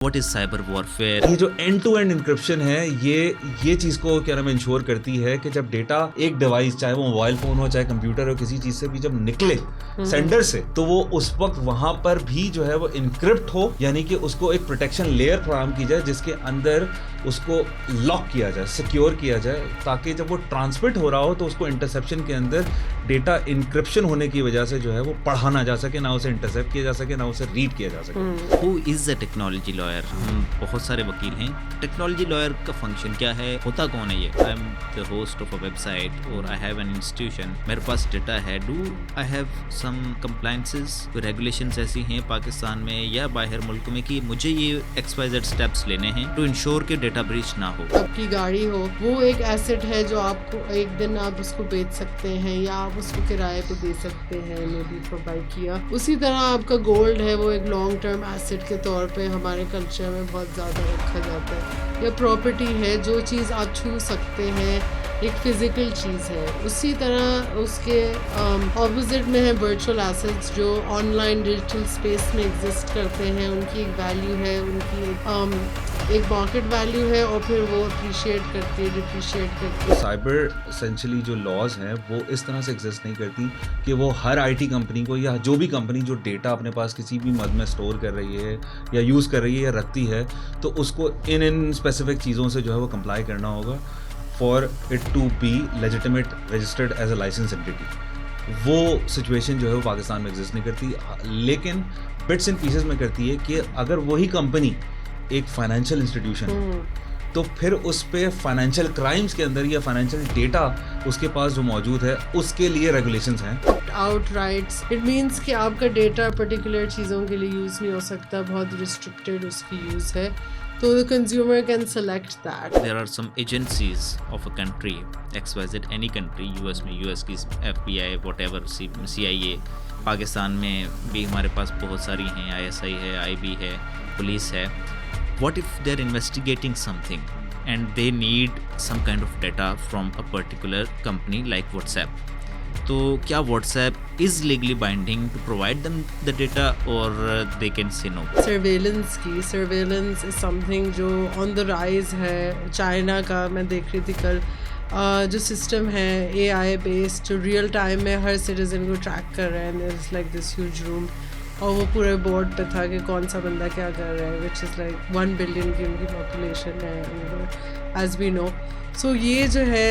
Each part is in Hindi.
What is cyber warfare? ये जो एंड टू एंड इंक्रिप्शन है ये चीज को क्या नाम है इंश्योर करती है कि जब डेटा एक डिवाइस, चाहे वो मोबाइल फोन हो चाहे कंप्यूटर हो, किसी चीज से भी जब निकले सेंडर से, तो वो उस वक्त वहां पर भी जो है वो इनक्रिप्ट हो, यानी कि उसको एक प्रोटेक्शन लेयर फराहम की जाए जिसके अंदर उसको लॉक किया जाए, सिक्योर किया जाए, ताकि जब वो ट्रांसमिट हो रहा हो तो उसको इंटरसेप्शन के अंदर डेटा इंक्रिप्शन होने की वजह से जो है वो पढ़ा ना जा सके, ना उसे इंटरसेप्ट किया जा सके, ना उसे रीड किया जा सके। Who is a technology lawyer? हम बहुत सारे वकील हैं। टेक्नोलॉजी लॉयर का फंक्शन क्या है, होता कौन है ये? I am the host of a website और आई हैव एन इंस्टीट्यूशन, मेरे पास डेटा है। Do I have some compliances, regulations ऐसी हैं पाकिस्तान में या बाहर मुल्क में कि मुझे ये XYZ स्टेप्स लेने हैं टू इंश्योर कि डेटा ब्रीच ना हो? आपकी गाड़ी हो, वो एक एसेट है जो आपको एक दिन आप उसको बेच सकते हैं या आप उसको किराए पे दे सकते हैं, मे बी प्रोवाइड किया। उसी तरह आपका गोल्ड है, वो एक लॉन्ग टर्म एसेट के तौर पे हमारे कल्चर में बहुत ज़्यादा रखा जाता है। या प्रॉपर्टी है, जो चीज़ आप छू सकते हैं, एक फिजिकल चीज़ है। उसी तरह उसके ऑपोजिट में है वर्चुअल एसेट्स जो ऑनलाइन डिजिटल स्पेस में एग्जिस्ट करते हैं। उनकी एक वैल्यू है, उनकी एक मार्केट वैल्यू है और फिर वो अप्रिशिएट करती है, डिप्रिशिएट करती है। साइबर एसेंशियली जो लॉज हैं वो इस तरह से एग्जिस्ट नहीं करती कि वो हर आईटी कंपनी को या जो भी कंपनी जो डेटा अपने पास किसी भी मद में स्टोर कर रही है या यूज़ कर रही है या रखती है, तो उसको इन स्पेसिफिक चीज़ों से जो है वो कंप्लाई करना होगा for it to be legitimate registered as a license entity. वो सिचुएशन जो है वो पाकिस्तान में एग्जिस्ट नहीं करती, लेकिन बिट्स एंड पीसेस में करती है कि अगर वही कंपनी एक फाइनेंशियल इंस्टीट्यूशन तो फिर उस पे फाइनेंशियल क्राइम्स के अंदर या फाइनेंशियल डेटा उसके पास जो मौजूद है उसके लिए रेगुलेशंस हैं। आउट राइट्स, इट मीन्स कि आपका डेटा पर्टिकुलर चीज़ों के लिए यूज़ नहीं हो सकता, बहुत रिस्ट्रिक्टेड उसकी यूज़ है, तो the consumer can select that. There are some agencies of a country, XYZ, any country, US में US की FBI, whatever, CIA, पाकिस्तान में भी हमारे पास बहुत सारी हैं, ISI है, IB है, पुलिस है। What if they're investigating something and they need some kind of data from a particular company like WhatsApp? तो क्या WhatsApp is legally binding to provide them the data or they can say no? Surveillance is something जो on the rise है। चाइना का मैं देख रही थी कल, जो सिस्टम है AI बेस्ड, जो रियल टाइम में हर सिटीजन को ट्रैक कर रहा है, and there's like this huge room, और वो पूरे बोर्ड पे था कि कौन सा बंदा क्या कर रहा है, विच इज़ लाइक 1 बिलियन की उनकी पॉपुलेशन है, एज वी नो। सो ये जो है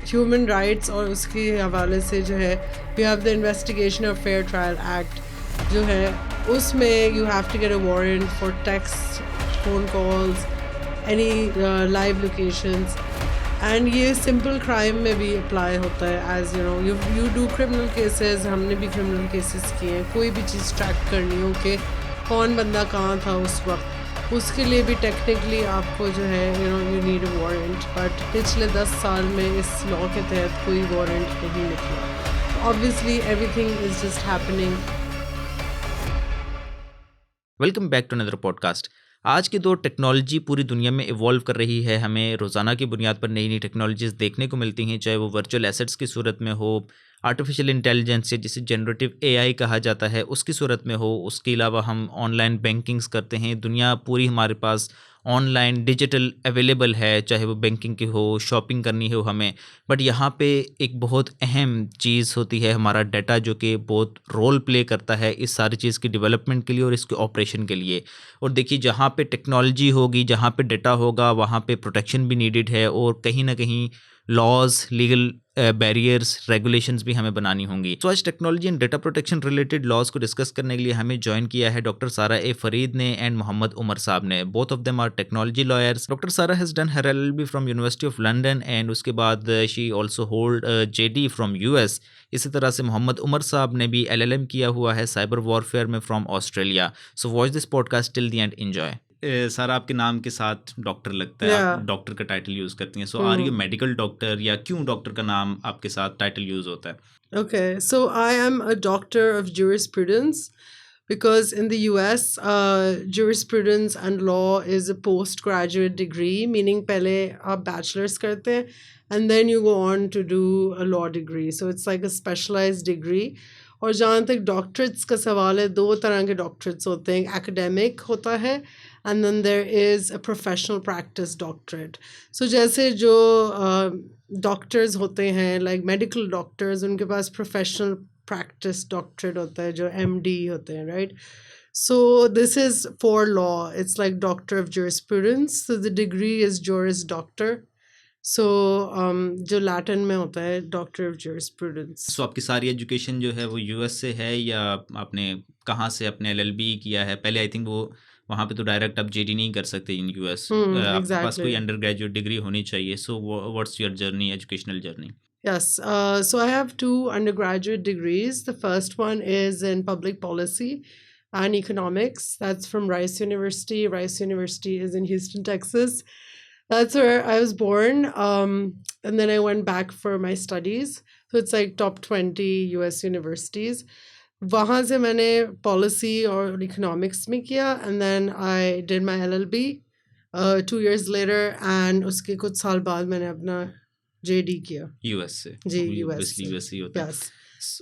ह्यूमन राइट्स और उसके हवाले से जो है we have the investigation of fair trial act जो है, उसमें you have to get a warrant for text, phone calls, any live locations, and ये सिंपल क्राइम में भी अप्लाई होता है। As you do criminal cases, हमने भी क्रिमिनल केसेस किए हैं। कोई भी चीज़ ट्रैक करनी हो कि कौन बंदा कहाँ था उस वक्त, उसके लिए भी टेक्निकली आपको जो है you need a warrant, but पिछले 10 साल में इस लॉ के तहत कोई वारंट नहीं निकला। Obviously everything is just happening. Welcome back to another podcast. आज के दौर टेक्नोलॉजी पूरी दुनिया में इवॉल्व कर रही है। हमें रोज़ाना की बुनियाद पर नई नई टेक्नोलॉजीज़ देखने को मिलती हैं, चाहे वो वर्चुअल एसेट्स की सूरत में हो, आर्टिफिशियल इंटेलिजेंस या जिसे जनरेटिव AI कहा जाता है उसकी सूरत में हो। उसके अलावा हम ऑनलाइन बैंकिंग्स करते हैं, दुनिया पूरी हमारे पास ऑनलाइन डिजिटल अवेलेबल है, चाहे वो बैंकिंग की हो, शॉपिंग करनी हो हमें। बट यहाँ पे एक बहुत अहम चीज़ होती है हमारा डाटा, जो कि बहुत रोल प्ले करता है इस सारी चीज़ की डेवलपमेंट के लिए और इसके ऑपरेशन के लिए। और देखिए, जहाँ पे टेक्नोलॉजी होगी, जहाँ पे डाटा होगा, वहाँ पे प्रोटेक्शन भी नीडेड है और कहीं ना कहीं लॉज, लीगल बैरियर्स, रेगुलेशंस भी हमें बनानी होंगी। तो आज technology and data protection related laws को डिस्कस करने के लिए हमें ज्वाइन किया है डॉक्टर सारा ए फरीद ने एंड मोहम्मद उमर साहब ने। Both of them are technology lawyers. Doctor Sara has done her LLB from university of London and उसके बाद she also hold JD from US। इसी तरह से मोहम्मद उमर साहब ने भी LLM किया हुआ है साइबर वॉरफेयर में from Australia. So watch this podcast till the end, enjoy. Sir, आपके नाम के साथ डॉक्टर लगता है, आप डॉक्टर का टाइटल यूज करती हैं। सो आर यू मेडिकल डॉक्टर, या क्यों डॉक्टर का नाम आपके साथ टाइटल यूज होता है? Okay, so I am a doctor of jurisprudence because in the US, jurisprudence and law is a postgraduate degree, meaning पहले आप bachelor's करते हैं and then you go on to do a law degree. So it's like a specialized degree. और जहाँ तक डॉक्टरेट्स का सवाल है, 2 तरह के डॉक्टरेट्स होते हैं, एकेडमिक होता है and then there is a professional practice doctorate. So जैसे जो डॉक्टर्स होते हैं लाइक मेडिकल डॉक्टर्स, उनके पास प्रोफेशनल प्रैक्टिस डॉक्टरेट होता है जो MD होते हैं, right? So this is for law. It's like Doctor of Jurisprudence. So the degree is Juris Doctor. So जो लैटिन में होता है Doctor of Jurisprudence. सो आपकी सारी एजुकेशन जो है वो यूएस से है या आपने कहाँ से अपने LLB किया है? पहले आई थिंक वो वहाँ पे तो डायरेक्ट आप JD नहीं कर सकते इन यूएस, आपके पास कोई अंडर ग्रेजुएट डिग्री होनी चाहिए। So what's your journey, educational journey? Yes, so I have 2 undergraduate degrees. The first one is in public policy and economics. That's from Rice University. Rice University is in Houston, Texas. That's where I was born. And then I went back for my studies. So it's like top 20 US universities. वहाँ से मैंने policy और economics में किया, and then I did my LLB 2 years later, and उसके कुछ साल बाद मैंने अपना JD किया यूएस से। जी, US ऑब्वियसली से। यूएस ही होता है। Yes.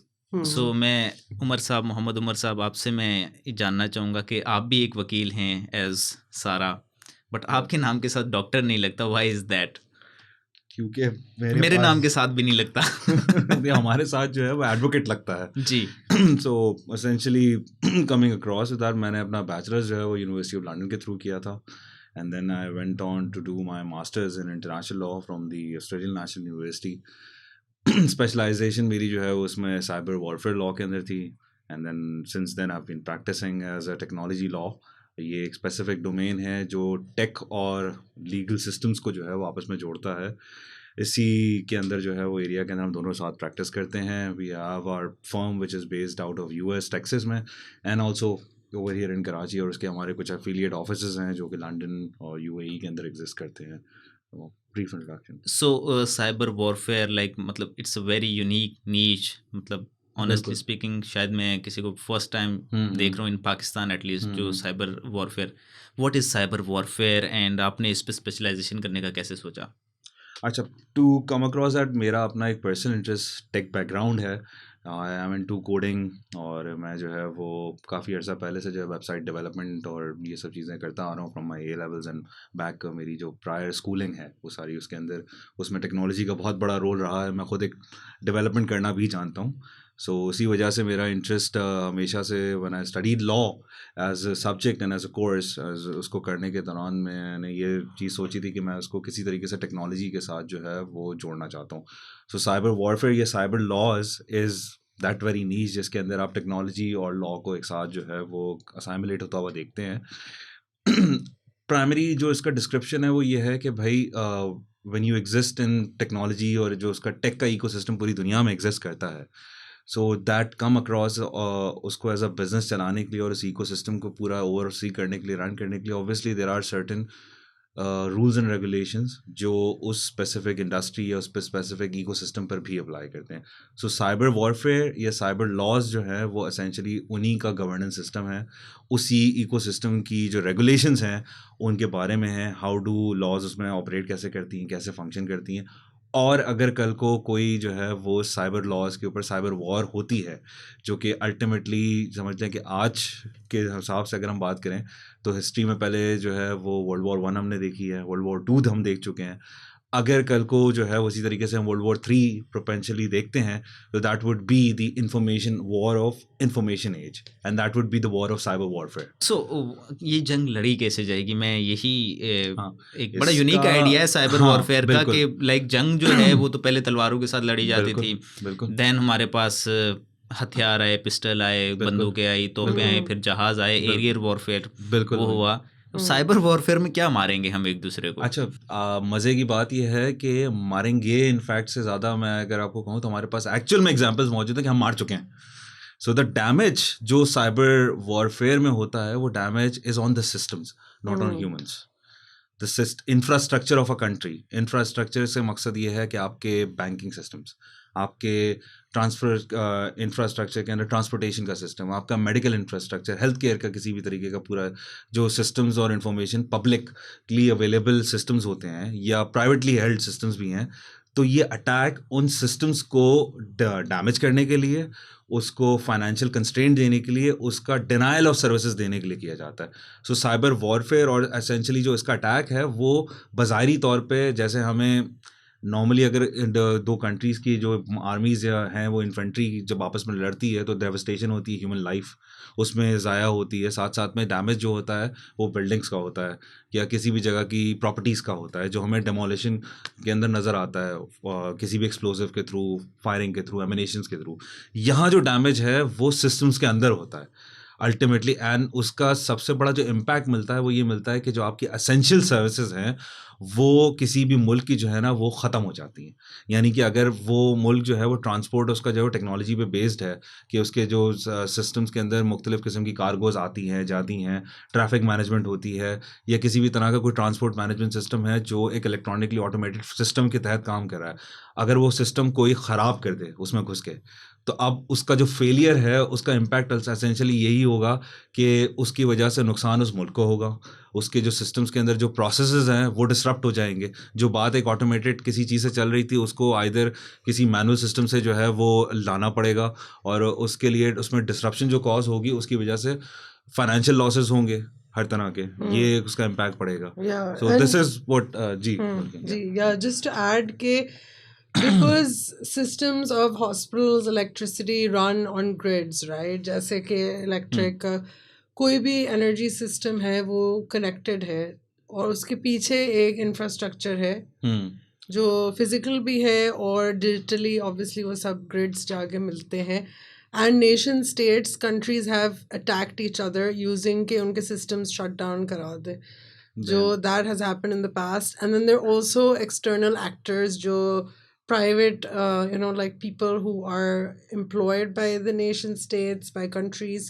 सो मैं उमर साहब, मोहम्मद उमर साहब, आपसे मैं जानना चाहूँगा कि आप भी एक वकील हैं एज सारा, बट आपके नाम के साथ डॉक्टर नहीं लगता, व्हाई इज दैट? क्योंकि मेरे नाम के साथ भी नहीं लगता। हमारे साथ जो है वो एडवोकेट लगता है जी। So essentially coming across that, मैंने अपना बैचलर्स जो है वो यूनिवर्सिटी ऑफ लंदन के थ्रू किया था, and then I went on to do my masters in international law from the Australian National University. Specialisation मेरी जो है उसमें साइबर वॉरफेयर लॉ के अंदर थी, and then since then I have been practicing as a technology law. ये एक स्पेसिफिक डोमेन है जो टेक और लीगल सिस्टम्स को जो है वो आपस में जोड़ता है। इसी के अंदर जो है वो एरिया के अंदर हम दोनों साथ प्रैक्टिस करते हैं। We have our firm which is based out of US Texas में, and also over here in Karachi, और उसके हमारे कुछ एफिलिएट ऑफिसेज हैं जो कि लंदन और UAE के अंदर एग्जिस्ट करते हैं। Brief introduction. सो साइबर वॉरफेयर लाइक मतलब इट्स अ वेरी यूनिक नीच, मतलब ऑनेस्टली स्पीकिंग शायद मैं किसी को फर्स्ट टाइम देख रहा हूँ इन पाकिस्तान एटलीस्ट जो cyber warfare. What is cyber warfare and आपने इस पे स्पेशलाइजेशन करने का कैसे सोचा? अच्छा, टू कम अक्रॉस दैट, मेरा अपना एक पर्सनल इंटरेस्ट टेक बैकग्राउंड है। I am into coding, और मैं जो है वो काफ़ी अर्सा पहले से जो है वेबसाइट डेवलपमेंट और ये सब चीज़ें करता आ रहा हूँ from my A levels and back. मेरी जो प्रायर स्कूलिंग है वो सारी उसके अंदर, उसमें टेक्नोलॉजी का बहुत बड़ा रोल रहा है। मैं खुद एक डेवलपमेंट करना भी जानता हूँ। सो उसी वजह से मेरा इंटरेस्ट हमेशा से, when I studied law as a subject and as a course, उसको करने के दौरान मैंने ये चीज़ सोची थी कि मैं उसको किसी तरीके से टेक्नोलॉजी के साथ जो है वो जोड़ना चाहता हूँ। सो साइबर वॉरफेयर या cyber laws is that very niche, जिसके अंदर आप टेक्नोलॉजी और लॉ को एक साथ जो है वो असाइमुलेट होता हुआ देखते हैं। प्राइमरी जो इसका डिस्क्रिप्शन है वो ये है कि भाई when you exist in technology, और जो उसका टेक का इकोसिस्टम पूरी दुनिया में एग्जिस्ट करता है, सो दैट कम अक्रॉस उसको एज अ बिजनेस चलाने के लिए और उस इकोसिस्टम को पूरा ओवरसी करने के लिए, रन करने के लिए, obviously there are certain rules and regulations जो उस स्पेसिफिक इंडस्ट्री या उस स्पेसिफिक इकोसिस्टम पर भी अप्लाई करते हैं। सो साइबर वॉरफेयर या साइबर लॉज जो है वो एसेंशियली उन्हीं का गवर्नेंस सिस्टम है, उसी इकोसिस्टम की जो रेगुलेशंस हैं उनके बारे में है। हाउ डू लॉज उसमें ऑपरेट कैसे करती हैं, कैसे फंक्शन करती हैं, और अगर कल को कोई जो है वो साइबर लॉज के ऊपर साइबर वॉर होती है, जो कि अल्टीमेटली समझते हैं कि आज के हिसाब से अगर हम बात करें तो हिस्ट्री में पहले जो है वो World War I हमने देखी है, World War II हम देख चुके हैं। अगर कल को जो है उसी तरीके से हम World War III प्रोपेंशली देखते हैं, तो that would be the information war of information age, and that would be the war of cyber warfare. So ये जंग लड़ी कैसे जाएगी? मैं यही एक बड़ा इसका- यूनिक आइडिया है साइबर हाँ, वॉरफेयर का बिल्कुल। कि लाइक जंग जो है वो तो पहले तलवारों के साथ लड़ी जाती बिल्कुल, थी, बिल्कुल देन हमारे पास हथियार आए, पिस्टल आए, बंदूकें आई, तोपें आई, फिर जहाज आए, एरियर वॉरफेयर बिल्कुल वो हुआ। तो साइबर वॉरफेयर में क्या मारेंगे हम एक दूसरे को? अच्छा, मज़े की बात यह है कि मारेंगे इनफैक्ट से ज़्यादा मैं अगर आपको कहूँ तो हमारे पास एक्चुअल में एग्जांपल्स मौजूद हैं कि हम मार चुके हैं। सो द डैमेज जो साइबर वॉरफेयर में होता है वो damage is on the systems, not on humans. The infrastructure of a country, infrastructure से मकसद ये है कि आपके बैंकिंग सिस्टम्स, आपके ट्रांसफर इंफ्रास्ट्रक्चर के अंदर ट्रांसपोर्टेशन का सिस्टम, आपका मेडिकल इंफ्रास्ट्रक्चर, हेल्थ केयर का किसी भी तरीके का पूरा जो सिस्टम्स और इंफॉर्मेशन पब्लिकली अवेलेबल सिस्टम्स होते हैं या प्राइवेटली हेल्ड सिस्टम्स भी हैं, तो ये अटैक उन सिस्टम्स को डैमेज करने के लिए, उसको फाइनेंशियल कंस्ट्रेंट देने के लिए, उसका डिनायल ऑफ सर्विसेज देने के लिए किया जाता है. सो साइबर वॉरफेयर और एसेंशियली जो इसका अटैक है वो बाज़ारी तौर पे, जैसे हमें नॉर्मली अगर दो कंट्रीज़ की जो आर्मीज़ हैं वो इन्फेंट्री जब आपस में लड़ती है तो डेवस्टेशन होती है, ह्यूमन लाइफ उसमें ज़ाया होती है, साथ साथ में डैमेज जो होता है वो बिल्डिंग्स का होता है या किसी भी जगह की प्रॉपर्टीज़ का होता है, जो हमें डेमोलिशन के अंदर नज़र आता है किसी भी एक्सप्लोसिव के थ्रू, फायरिंग के थ्रू, एमिनेशंस के थ्रू. यहाँ जो डैमेज है वो सिस्टम्स के अंदर होता है अल्टीमेटली, एंड उसका सबसे बड़ा जो इम्पैक्ट मिलता है वो ये मिलता है कि जो आपकी एसेंशियल सर्विसेज हैं वो किसी भी मुल्क की जो है ना वो ख़त्म हो जाती हैं. यानी कि अगर वो मुल्क जो है वो ट्रांसपोर्ट उसका जो है टेक्नोलॉजी पे बेस्ड है कि उसके जो सिस्टम्स के अंदर मुख्तलिफ़ किस्म की कार्गोज आती हैं जाती हैं, ट्रैफिक मैनेजमेंट होती है, या किसी भी तरह का कोई ट्रांसपोर्ट मैनेजमेंट सिस्टम है जो एक इलेक्ट्रॉनिकली ऑटोमेटेड सिस्टम के तहत काम कर रहा है, अगर वो सिस्टम कोई ख़राब कर दे उसमें घुस के, तो अब उसका जो फेलियर है उसका इम्पैक्ट एसेंशियली यही होगा कि उसकी वजह से नुकसान उस मुल्क को होगा. उसके जो सिस्टम्स के अंदर जो प्रोसेसेस हैं वो डिसरप्ट हो जाएंगे. जो बात एक ऑटोमेटेड किसी चीज़ से चल रही थी उसको आइदर किसी मैनुअल सिस्टम से जो है वो लाना पड़ेगा, और उसके लिए उसमें डिसरप्शन जो कॉज होगी उसकी वजह से फाइनेंशियल लॉसेस होंगे हर तरह के, ये उसका इम्पैक्ट पड़ेगा. सो दिस इज व्हाट जी या जस्ट टू ऐड के because systems of hospitals electricity run on grids, right? जैसे कि इलेक्ट्रिक कोई भी एनर्जी सिस्टम है वो कनेक्टेड है और उसके पीछे एक इंफ्रास्ट्रक्चर है जो फिजिकल भी है और डिजिटली ऑब्वियसली वो सब ग्रिड्स जाके मिलते हैं. And nation states countries have attacked each other using के उनके सिस्टम्स शट डाउन करा दे, जो that has happened in the past. And then there also external actors जो private like people who are employed by the nation states, by countries,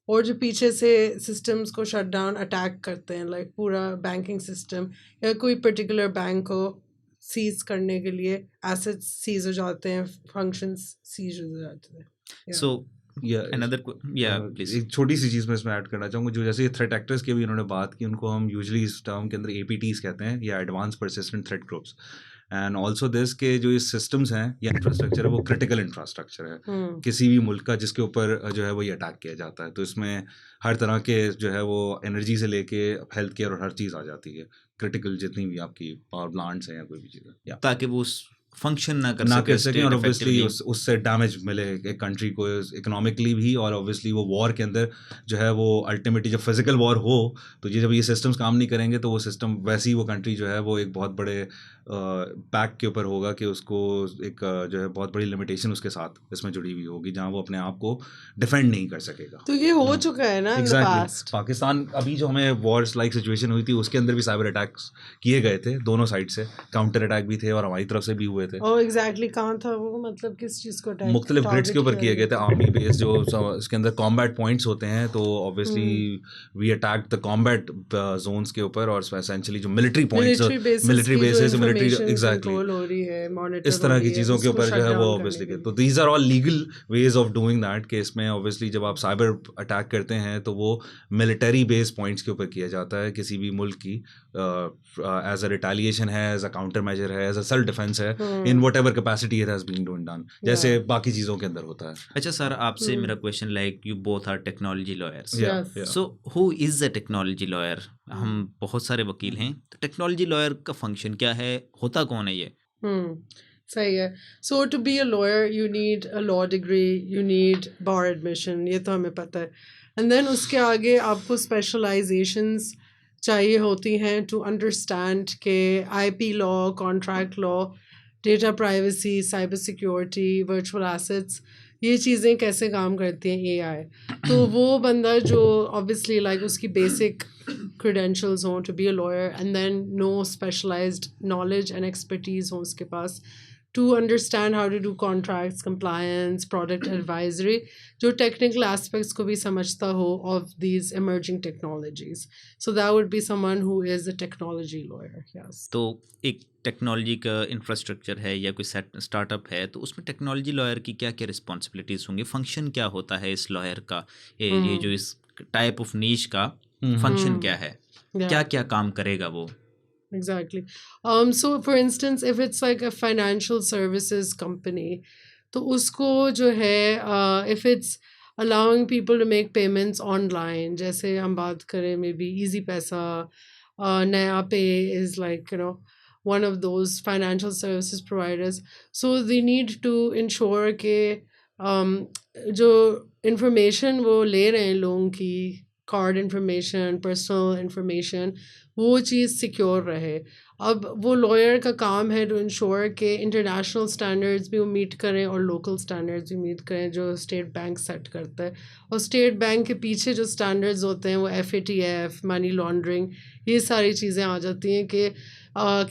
और जो पीछे से systems को shut down attack करते हैं, like पूरा banking system या कोई particular बैंक को seize करने के लिए assets seize हो जाते हैं, functions seize हो जाते हैं. So please. एक छोटी सी चीज़ मैं इसमें ऐड करना चाहूँगा, जो जैसे थ्रेट एक्टर्स की भी उन्होंने बात की, उनको हम यूजुअली इस टर्म के अंदर APTs कहते हैं या advance persistent threat groups. And also this के जो ये सिस्टम्स हैं या इंफ्रास्ट्रक्चर है वो क्रिटिकल इंफ्रास्ट्रक्चर है किसी भी मुल्क का, जिसके ऊपर जो है वो ये अटैक किया जाता है. तो इसमें हर तरह के जो है वो एनर्जी से लेके हेल्थ केयर और हर चीज़ आ जाती है, क्रिटिकल जितनी भी आपकी पावर प्लांट्स हैं या कोई भी चीज़, ताकि वो फंक्शन ना कर सकें और ऑब्वियसली उससे डैमेज मिले एक कंट्री को इकोनॉमिकली भी, और ऑब्वियसली वो वॉर के अंदर जो है वो अल्टीमेटली जब फिजिकल वॉर हो तो ये जब ये सिस्टम्स काम नहीं करेंगे तो वो सिस्टम वैसे ही वो कंट्री जो है वो एक बहुत बड़े बैक के ऊपर होगा कि उसको एक जो है बहुत बड़ी लिमिटेशन उसके साथ इसमें जुड़ी हुई होगी जहाँ वो अपने आप को डिफेंड नहीं कर सकेगा. तो ये हो चुका है ना एग्जैक्टली. पाकिस्तान अभी जो हमें वॉर्स लाइक सिचुएशन हुई थी उसके अंदर भी साइबर अटैक्स किए गए थे, दोनों साइड से काउंटर अटैक भी थे और हमारी तरफ से भी हुए थे. एग्जैक्टली कहाँ था वो, मतलब किस चीज़ को अटैक, मुख्तलिफ ग्रिड्स के ऊपर किए गए थे, आर्मी बेस जो इसके अंदर कॉम्बैट पॉइंट्स होते हैं, तो obviously we attack the combat zones के ऊपर और एसेंशियली जो military points, military bases, military exactly हो रही है, मॉनिटर इस तरह की चीज़ों के ऊपर जो है वो ऑब्वियसली के, तो these are all legal ways of doing that. कि इसमें ऑब्वियसली जब आप साइबर अटैक करते हैं तो वो मिलिटरी बेस पॉइंट्स के ऊपर किया जाता है किसी भी मुल्क की, एज अ रिटेलिएशन है, एज अ काउंटर मेजर है, एज अ सेल्फ डिफेंस है, in whatever capacity it has been done, जैसे बाकी चीज़ों के अंदर होता है. अच्छा सर, आपसे मेरा question, like you both are technology lawyers, so who is a technology lawyer? हम बहुत सारे वकील हैं, तो टेक्नोलॉजी लॉयर का फंक्शन क्या है, होता कौन है ये? सही है. So to be a lawyer you need a law degree, you need bar admission, ये तो हमें पता है. एंड देन उसके आगे आपको स्पेशलाइजेशंस चाहिए होती हैं टू अंडरस्टैंड के IP law, contract law, data privacy, cyber security, virtual assets, ये चीज़ें कैसे काम करती हैं AI. तो वो बंदा जो ऑब्वियसली लाइक उसकी बेसिक credentials हों to be a lawyer and then no specialized knowledge and expertise हो उसके पास to understand how to do contracts, compliance, product advisory, जो technical aspects को भी समझता हो of these emerging technologies. So that would be someone who is a technology lawyer. Yes. तो एक टेक्नोलॉजी का इंफ्रास्ट्रक्चर है या कोई स्टार्टअप है, तो उसमें टेक्नोलॉजी लॉयर की क्या क्या रिस्पॉन्सिबिलिटीज़ होंगी, फंक्शन क्या होता है इस लॉयर का, ये जो इस टाइप ऑफ नीश का फंक्शन क्या है, क्या क्या काम करेगा वो? Exactly. So for instance, if it's like a financial services company, तो उसको जो है if it's allowing people to make payments online, जैसे हम बात करें maybe easy पैसा, Naya Pay is like, you know, one of those financial services providers. So they need to ensure कि जो information वो ले रहे हैं लोगों की, कार्ड इंफॉर्मेशन, पर्सनल इंफॉर्मेशन, वो चीज़ सिक्योर रहे. अब वो लॉयर का काम है टू इंश्योर कि इंटरनेशनल स्टैंडर्ड्स भी वो मीट करें और लोकल स्टैंडर्ड्स भी मीट करें जो स्टेट बैंक सेट करता है. और स्टेट बैंक के पीछे जो स्टैंडर्ड्स होते हैं वो FATF, मनी लॉन्ड्रिंग, ये सारी चीज़ें आ जाती हैं कि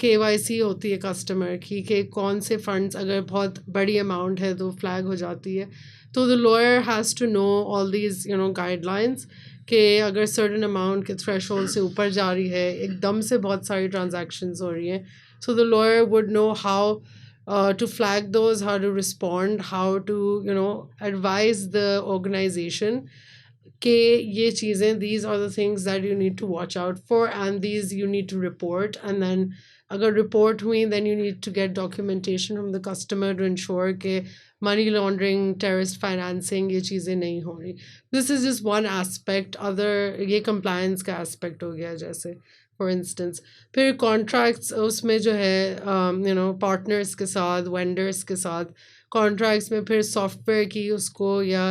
KYC होती है कस्टमर की कि कौन से फंड्स अगर बहुत बड़ी अमाउंट है तो फ्लैग हो जाती है. तो the lawyer has to know all these guidelines कि अगर सर्टन अमाउंट के थ्रेशोल्ड से ऊपर जा रही है, एकदम से बहुत सारी ट्रांजैक्शंस हो रही हैं, so the lawyer would know how to flag those, how to respond, how to advise the organization कि ये चीज़ें, these are the things that you need to watch out for and these you need to report, and then अगर report हुई then you need to get documentation from the customer to ensure कि money laundering, terrorist financing, ये चीज़ें नहीं हो रही. This is just one aspect. other ये compliance का aspect हो गया जैसे for instance. फिर contracts उसमें जो है partners के साथ, vendors के साथ contracts में फिर software की उसको या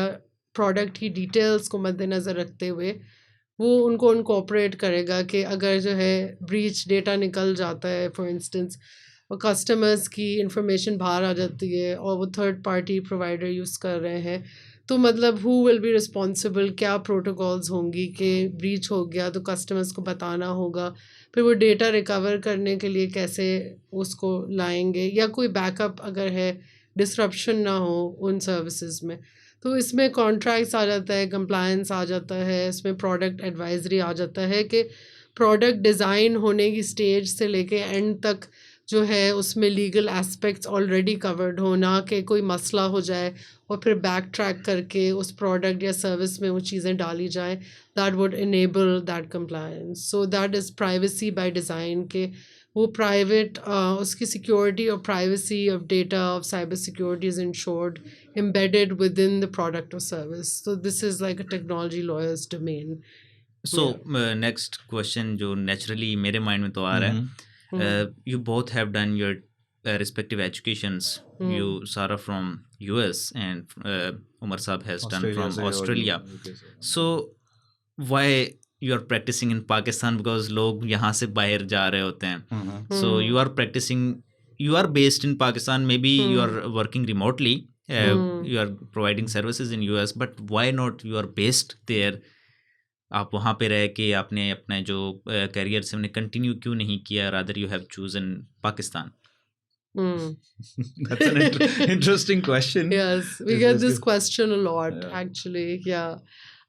प्रोडक्ट की डिटेल्स को मद्देनज़र रखते हुए वो उनको इनकॉर्पोरेट करेगा कि अगर जो है ब्रीच डेटा निकल जाता है फॉर इंस्टेंस और कस्टमर्स की इंफॉर्मेशन बाहर आ जाती है और वो थर्ड पार्टी प्रोवाइडर यूज़ कर रहे हैं, तो मतलब हु विल बी रिस्पॉन्सिबल, क्या प्रोटोकॉल्स होंगी कि ब्रीच हो गया तो कस्टमर्स को बताना होगा, फिर वो डेटा रिकवर करने के लिए कैसे उसको लाएंगे, या कोई बैकअप अगर है डिसरप्शन ना हो उन सर्विसेज में. तो इसमें कॉन्ट्रैक्ट्स आ जाता है, कंप्लायंस आ जाता है, इसमें प्रोडक्ट एडवाइजरी आ जाता है कि प्रोडक्ट डिज़ाइन होने की स्टेज से लेके एंड तक जो है उसमें लीगल एस्पेक्ट्स ऑलरेडी कवर्ड हो, ना कि कोई मसला हो जाए और फिर बैक ट्रैक करके उस प्रोडक्ट या सर्विस में वो चीज़ें डाली जाएं. That would enable that compliance. So that is privacy by design के वो प्राइवेट उसकी सिक्योरिटी और privacy of data of cyber security is insured embedded within the product or service. So this is like a technology lawyer's domain. So next question जो naturally मेरे mind में तो आ रहा है, you both have done your respective educations. You Sarah from US and Umar Saab has done from Australia. So why you are practicing in Pakistan? Because लोग यहाँ से बाहर जा रहे होते हैं. So you are practicing, you are based in Pakistan, maybe you are working remotely. You are providing services in US, but why not you are based there? आप वहाँ पे रह के आपने अपने जो करियर से उन्हें कंटिन्यू क्यों नहीं किया, rather you have chosen Pakistan? That's an interesting question. Yes, we get this question a lot actually. Yeah.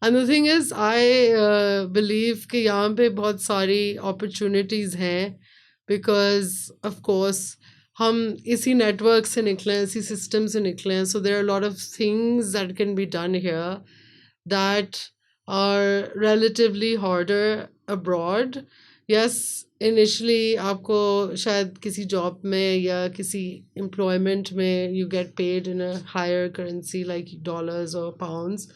And the thing is, I believe कि यहाँ पे बहुत सारी opportunities हैं because of course हम इसी नेटवर्क से निकले हैं, इसी सिस्टम से निकले हैं. So there are lot of things that can be done here that are relatively harder abroad. Yes, initially आपको शायद किसी जॉब में या किसी एम्प्लॉयमेंट में you get paid in a higher currency like dollars और pounds.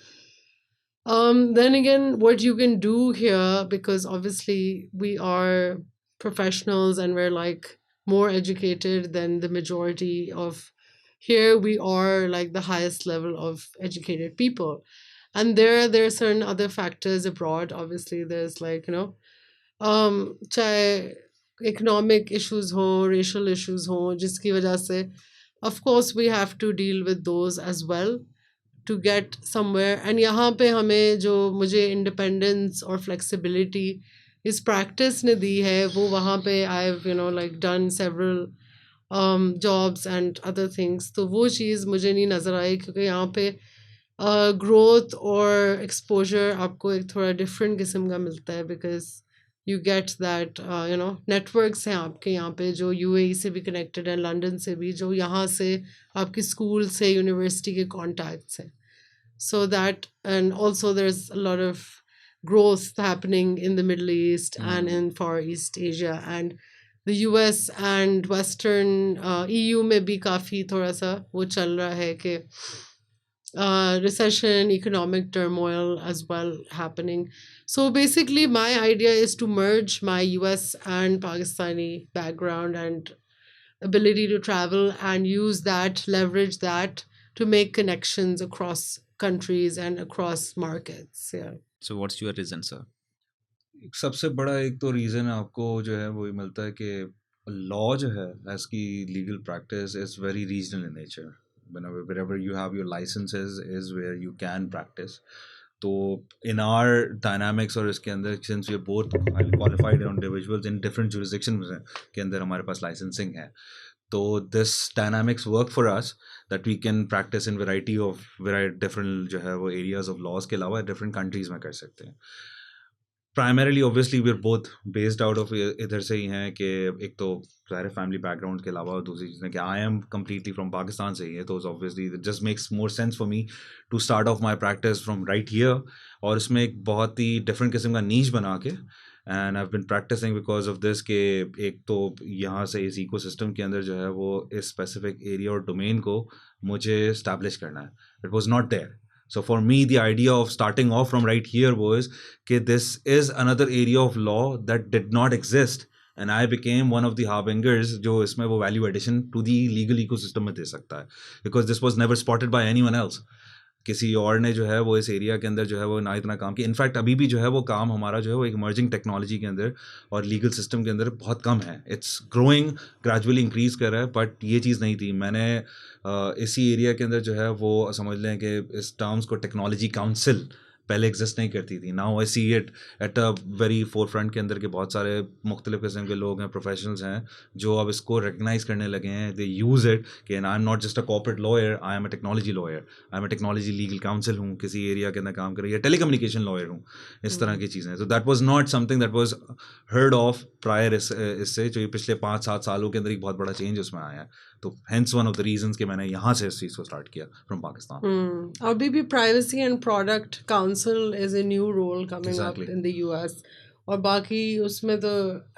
Then again, what you can do here, because obviously we are professionals and we're like more educated than the majority of here, we are like the highest level of educated people, and there are certain other factors abroad. Obviously there's like चाहे economic issues ho, racial issues ho, जिसकी वजह से of course we have to deal with those as well to get somewhere. And यहाँ पे हमें जो मुझे independence और flexibility इस practice ने दी है, वो वहाँ पे I've like done several jobs and other things. तो वो चीज़ मुझे नहीं नज़र आई क्योंकि यहाँ पे growth और exposure आपको एक थोड़ा different किस्म का मिलता है because you get that networks हैं आपके यहाँ पे जो UAE से भी connected हैं, London से भी, जो यहाँ से आपकी school से university के contacts हैं. So that, and also there's a lot of growth happening in the Middle East and in Far East Asia, and the US and Western EU में भी काफ़ी थोड़ा सा वो चल रहा है कि recession, economic turmoil as well happening. So basically, my idea is to merge my US and Pakistani background and ability to travel and use that, leverage that to make connections across countries and across markets. Yeah. So what's your reason, sir? सबसे बड़ा एक तो रीज़न आपको जो है वो मिलता है कि लॉ जो है एज की legal practice is very regional in nature. wherever you have your licenses is where you can practice. तो in our dynamics और इसके अंदर since we are both qualified individuals in different jurisdictions के अंदर हमारे पास licensing है, तो this dynamics work for us that we can practice in variety different जो है वो areas of laws के अलावा different countries में कर सकते हैं. Primarily obviously we are both based out of इधर से ही हैं कि एक तो सारे फैमिली बैकग्राउंड के अलावा दूसरी चीज़ें कि I am completely from Pakistan से ही है, तो obviously just makes more sense for me to start off my practice from right here. और इसमें एक बहुत ही डिफरेंट किस्म का नीच बना के and I have been practicing because of this के एक तो यहाँ से इस इकोसिस्टम के अंदर जो है वो इस स्पेसिफिक एरिया और डोमेन को मुझे इस्टेब्लिश करना है. It was not there. So for me, the idea of starting off from right here was that this is another area of law that did not exist, and I became one of the harbingers जो इसमें वो value addition to the legal ecosystem में दे सकता है, because this was never spotted by anyone else. किसी और ने जो है वो इस एरिया के अंदर जो है वो ना इतना काम किया. इनफैक्ट अभी भी जो है वो काम हमारा जो है वो एक इमर्जिंग टेक्नोलॉजी के अंदर और लीगल सिस्टम के अंदर बहुत कम है. इट्स ग्रोइंग, ग्रेजुअली इंक्रीज़ कर रहा है, बट ये चीज़ नहीं थी. मैंने इसी एरिया के अंदर जो है वो समझ लें कि इस टर्म्स को टेक्नोलॉजी काउंसिल पहले एग्जिस्ट नहीं करती थी. Now I see it at a very four front के अंदर के बहुत सारे मुख्तलिफ किस्म के लोग हैं, प्रोफेशनल्स हैं जो अब इसको रिकग्नाइज करने लगे हैं. दे यूज़ इट कि I am not just a corporate lawyer, I am a technology lawyer, I am a technology legal council हूँ, किसी एरिया के अंदर काम कर रही है, टेलीकम्युनिकेशन लॉयर हूँ, इस तरह की चीज़ें. तो that was not something that was heard of prior. इससे जो ये पिछले 5-7 सालों के अंदर एक बहुत बड़ा चेंज उसमें आया है. तो hence one of the reasons कि मैंने यहाँ से इस चीज़ को स्टार्ट किया फ्रॉम पाकिस्तान. अभी भी privacy and product council is a new role coming up Exactly. In the US, और बाकी उसमें तो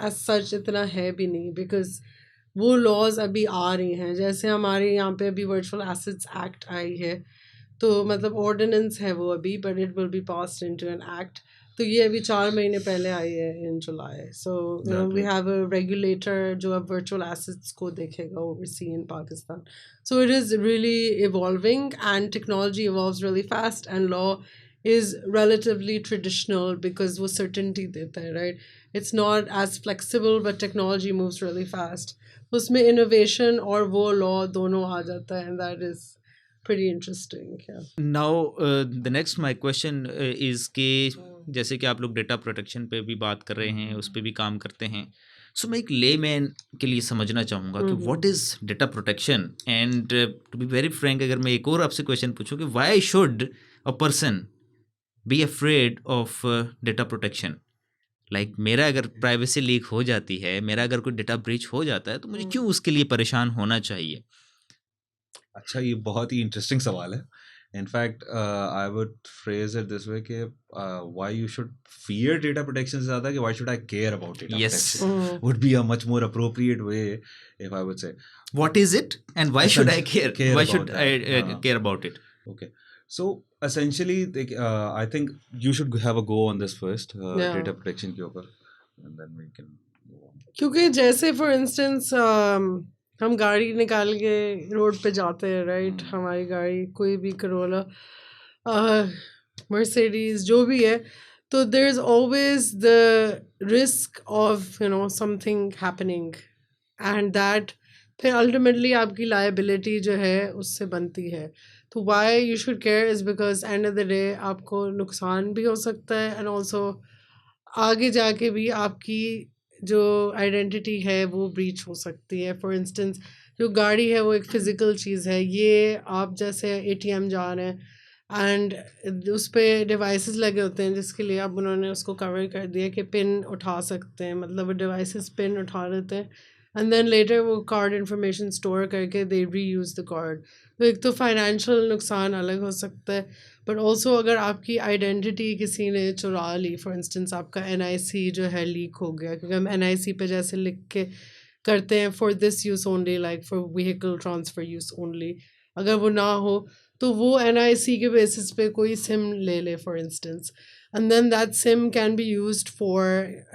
एज सच इतना है भी नहीं, बिकॉज वो लॉज अभी आ रही हैं. जैसे हमारे यहाँ पे अभी वर्चुअल एसेट्स एक्ट आई है, तो मतलब ऑर्डिनेंस है वो अभी, but it will be passed into an act. तो ये अभी 4 महीने पहले आई है in July. So we have a regulator जो अब वर्चुअल एसेट्स को देखेगा oversee in Pakistan. So it is really evolving, and technology evolves really fast, and law is relatively traditional because वो certainty देता है, right? It's not as flexible, but technology moves really fast. उसमें innovation और वो law दोनों आ जाता है, and that is pretty interesting. Yeah. Now the next my question is कि जैसे कि आप लोग डेटा प्रोटेक्शन पे भी बात कर रहे हैं, उस पे भी काम करते हैं. सो मैं एक लेमैन के लिए समझना चाहूँगा कि what is data protection. And to be very frank, अगर मैं एक और आपसे क्वेश्चन पूछूँ कि why should a person be afraid of data protection. Like मेरा अगर प्राइवेसी लीक हो जाती है, मेरा अगर कोई डेटा ब्रीच हो जाता है, तो मुझे क्यों उसके लिए परेशान होना चाहिए? अच्छा, ये बहुत ही इंटरेस्टिंग सवाल है. In fact I would phrase it this way कि why you should fear data protection से ज़्यादा कि why should I care about data Yes. Protection would be a much more appropriate way if I would say. What is it and why should I care? Care Why about should I that. care about it? Okay. So essentially, I think you should have a go on this first, Yeah. data protection के ऊपर, and then we can move on. क्योंकि जैसे फॉर इंस्टेंस हम गाड़ी निकाल के रोड पे जाते हैं, राइट? हमारी गाड़ी कोई भी करोला, मर्सिडीज, जो भी है, तो there is always the risk of something happening, and that फिर अल्टीमेटली आपकी लायबिलिटी जो है उससे बनती है. तो why you should care is because end of the day आपको नुकसान भी हो सकता है, एंड ऑल्सो आगे जाके भी आपकी जो आइडेंटिटी है वो ब्रीच हो सकती है. फॉर इंस्टेंस, जो गाड़ी है वो एक फ़िज़िकल चीज़ है. ये आप जैसे एटीएम जा रहे हैं एंड उस पर डिवाइसेस लगे होते हैं जिसके लिए अब उन्होंने उसको कवर कर दिया कि पिन उठा सकते हैं, मतलब वो डिवाइसेस पिन उठा लेते हैं, एंड देन लेटर वो कार्ड इन्फॉर्मेशन स्टोर करके दे री यूज़ द कार्ड. तो एक तो फाइनेंशियल नुकसान अलग हो सकता है, बट ऑल्सो अगर आपकी आइडेंटिटी किसी ने चुरा ली, फॉर इंस्टेंस आपका NIC जो है लीक हो गया, क्योंकि हम NIC पे जैसे लिख के करते हैं for this use only, like for vehicle transfer use only, अगर वो ना हो तो वो NIC के बेसिस पे कोई सिम ले ले for instance, and then that SIM can be used for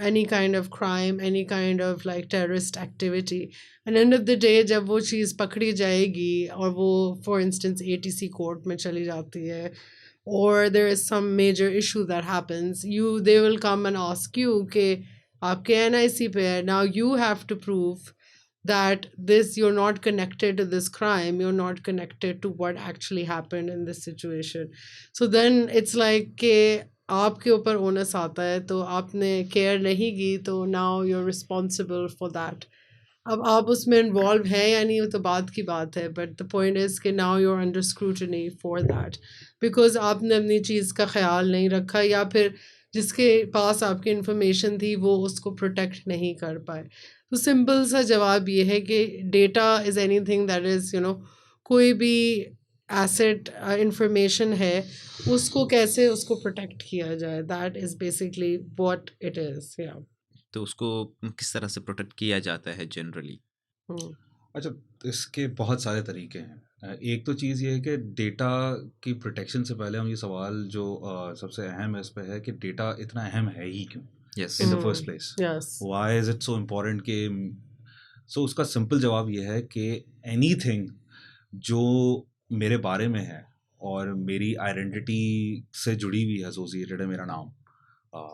any kind of crime, any kind of like terrorist activity. And end of the day जब वो चीज़ पकड़ी जाएगी और वो for instance ATC court में चली जाती है, or there is some major issue that happens, they will come and ask you कि आपके NIC पे है, now you have to prove that you're not connected to this crime, you're not connected to what actually happened in this situation. So then it's like कि आपके ऊपर ओनस आता है, तो आपने केयर नहीं की, तो now you are responsible for that. अब आप उसमें इन्वॉल्व हैं या नहीं वो तो बात की बात है, बट द पॉइंट इज़ कि now you are under scrutiny for that, because आपने अपनी चीज़ का ख्याल नहीं रखा, या फिर जिसके पास आपकी इन्फॉर्मेशन थी वो उसको प्रोटेक्ट नहीं कर पाए. तो सिंपल सा जवाब ये है कि data is anything that is कोई भी एसेट इंफॉर्मेशन है, उसको कैसे उसको प्रोटेक्ट किया जाए, that is basically what it is. या तो उसको किस तरह से प्रोटेक्ट किया जाता है जनरली? अच्छा, इसके बहुत सारे तरीके हैं. एक तो चीज़ ये है कि डेटा की प्रोटेक्शन से पहले हम ये सवाल जो सबसे अहम है इस पे है कि डेटा इतना अहम है ही क्यों in the first place. Yes. Why is it so important कि so उसका सिंपल जवाब ये है कि anything जो मेरे बारे में है और मेरी आइडेंटिटी से जुड़ी हुई है, एसोसिएटेड है, मेरा नाम,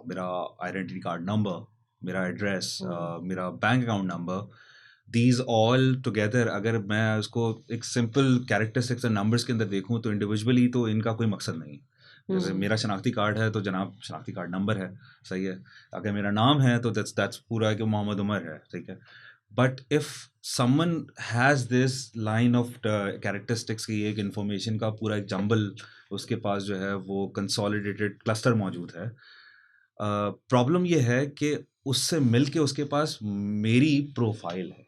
मेरा आइडेंटिटी कार्ड नंबर, मेरा एड्रेस, मेरा bank account number, these all together अगर मैं उसको एक सिंपल कैरेक्टरिस्टिक्स एंड नंबर्स के अंदर देखूं तो इंडिविजुअली तो इनका कोई मकसद नहीं. जैसे मेरा शनाख्ती कार्ड है तो जनाब शनाख्ती कार्ड नंबर है, सही है. अगर मेरा नाम है तो दैट्स पूरा है कि मोहम्मद उमर है, ठीक है. But if someone has this line of characteristics की एक इंफॉर्मेशन का पूरा एक जंबल उसके पास जो है वो कंसोलिडेटेड क्लस्टर मौजूद है. प्रॉब्लम ये है कि उससे मिल के उसके पास मेरी प्रोफाइल है.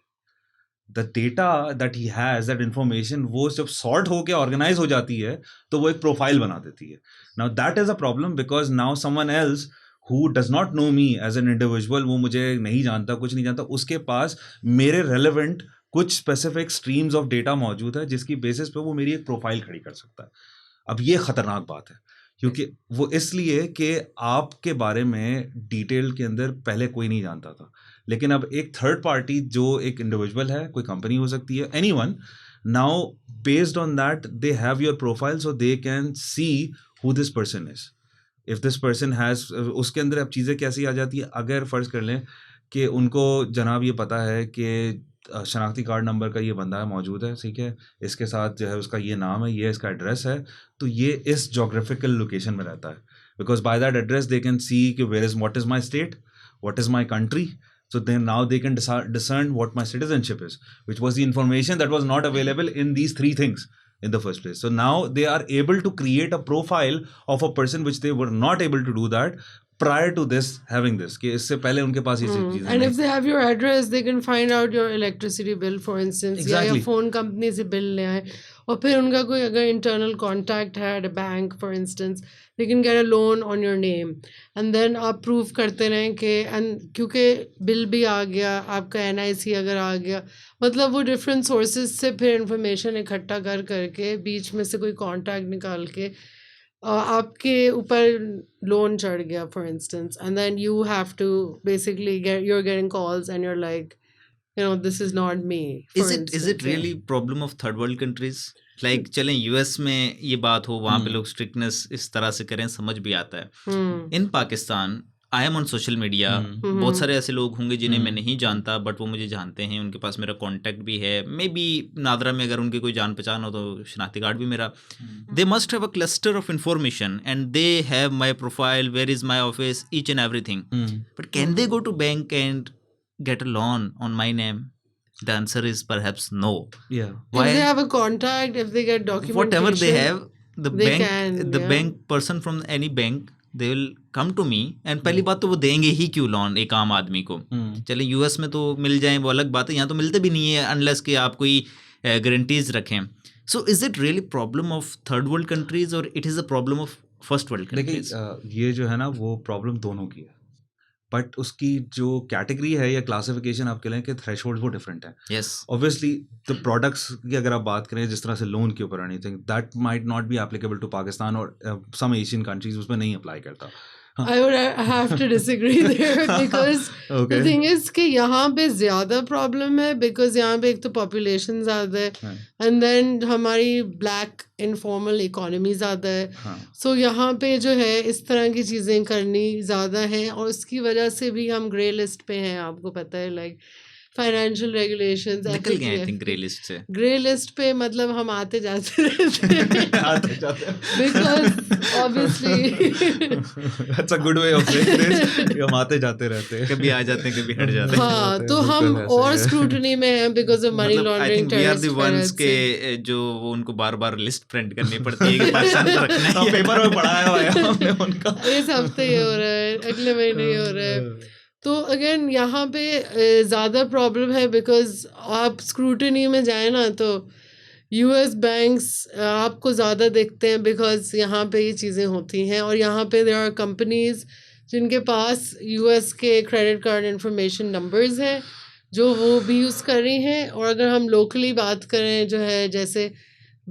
The data that he has, that information, वो जब सॉर्ट होकर ऑर्गेनाइज हो जाती है तो वो एक प्रोफाइल बना देती है. Now that is a problem because now someone else who does not know me as an individual, वो मुझे नहीं जानता, कुछ नहीं जानता, उसके पास मेरे relevant कुछ specific streams of data मौजूद है जिसकी basis पे वो मेरी एक प्रोफाइल खड़ी कर सकता है. अब ये ख़तरनाक बात है क्योंकि वो इसलिए कि आपके बारे में डिटेल के अंदर पहले कोई नहीं जानता था, लेकिन अब एक थर्ड पार्टी जो एक इंडिविजुअल है, कोई कंपनी हो सकती है, anyone, now based on that they have your profile so they can see who this person is. If this person has, उसके अंदर अब चीज़ें कैसी आ जाती है, अगर फ़र्ज़ कर लें कि उनको जनाब ये पता है कि शनाख्ती कार्ड नंबर का ये बंदा है मौजूद है, ठीक है, इसके साथ जो है उसका ये नाम है, ये इसका एड्रेस है, तो ये इस जोग्राफिकल लोकेशन में रहता है. Because by that address they can see कि what is my state, what is my country. So then now they can discern what my citizenship is, which was the information that was not available in these three things in the first place. So now they are able to create a profile of a person which they were not able to do that prior to this, having this. कि इससे पहले उनके पास ये चीज़ें And if they have your address, they can find out your electricity bill, for instance. Exactly. या phone company से bill ले आए, और फिर उनका कोई अगर internal contact है at a bank, for instance, they can get a loan on your name. And then आप prove करते रहें कि, and क्योंकि bill भी आ गया, आपका NIC अगर आ गया, मतलब वो different sources से फिर information इकट्ठा कर करके बीच में से कोई contact निकाल के आपके ऊपर लोन चढ़ गया, for instance, and then you have to basically you're getting calls and you're like, this is not me. Is it really problem of third world countries? Like चलें US में ये बात हो, वहाँ पे लोग स्ट्रिक्टनेस इस तरह से करें, समझ भी आता है. In Pakistan I am on social media, बहुत सारे ऐसे लोग होंगे जिन्हें मैं नहीं जानता बट वो मुझे जानते हैं, उनके पास मेरा कांटेक्ट भी है, मे बी नादरा में अगर उनकी कोई जान पहचान हो तो शनाख्ती कार्ड भी मेरा. They must have a cluster of information and they have my profile, where is my office, each and everything. But can they go to bank and get a loan on my name? The answer is perhaps no. Yeah. Why? If they have a contact, if they get documentation, whatever they have, the they bank, can, the bank person from any bank, they will come to me. And पहली बात तो वो देंगे ही क्यों लोन एक आम आदमी को. चले यूएस में तो मिल जाए वो अलग बात है, यहाँ तो मिलते भी नहीं है unless कि आप कोई गारंटीज रखें. So is it really problem of third world countries or it is a problem of first world countries? देखिए ये जो है ना वो प्रॉब्लम दोनों की है, बट उसकी जो कैटेगरी है या क्लासिफिकेशन आप कह लें कि थ्रेशोल्ड वो डिफरेंट है. Yes. ऑब्वियसली द प्रोडक्ट्स की अगर आप बात करें जिस तरह से लोन के ऊपर anything that might not be applicable to Pakistan और सम एशियन कंट्रीज उसमें नहीं अप्लाई करता. I would have to disagree there because the thing is कि यहाँ पे ज़्यादा प्रॉब्लम है because यहाँ पे एक तो population ज़्यादा है and then हमारी black informal economy ज़्यादा है. So यहाँ पे जो है इस तरह की चीज़ें करनी ज़्यादा है और उसकी वजह से भी हम grey list पे हैं. आपको पता है like फाइनेंशियल रेगुलेशंस निकल गए आई थिंक ग्रे लिस्ट से. ग्रे लिस्ट पे मतलब हम आते जाते रहते हैं because obviously that's a good way of saying this. हम आते जाते रहते हैं, कभी आ जाते हैं कभी हट जाते हैं. हाँ तो हम और स्क्रूटनी में हैं because of money laundering. We are the ones के जो वो उनको बार-बार लिस्ट प्रिंट करनी पड़ती है कि पाकिस्तान को रखना है. पेपर में पढ़ाया हुआ है हमने उनका. इस हफ्ते ये हो रहा है, अगले महीने ये हो रहा है. तो अगेन यहाँ पे ज़्यादा प्रॉब्लम है बिकॉज आप स्क्रूटनी में जाए ना तो यूएस बैंक्स आपको ज़्यादा देखते हैं बिकॉज यहाँ पे ये चीज़ें होती हैं और यहाँ पे देयर आर कंपनीज जिनके पास यूएस के क्रेडिट कार्ड इंफॉर्मेशन नंबर्स हैं जो वो भी यूज़ कर रही हैं. और अगर हम लोकली बात करें जो है जैसे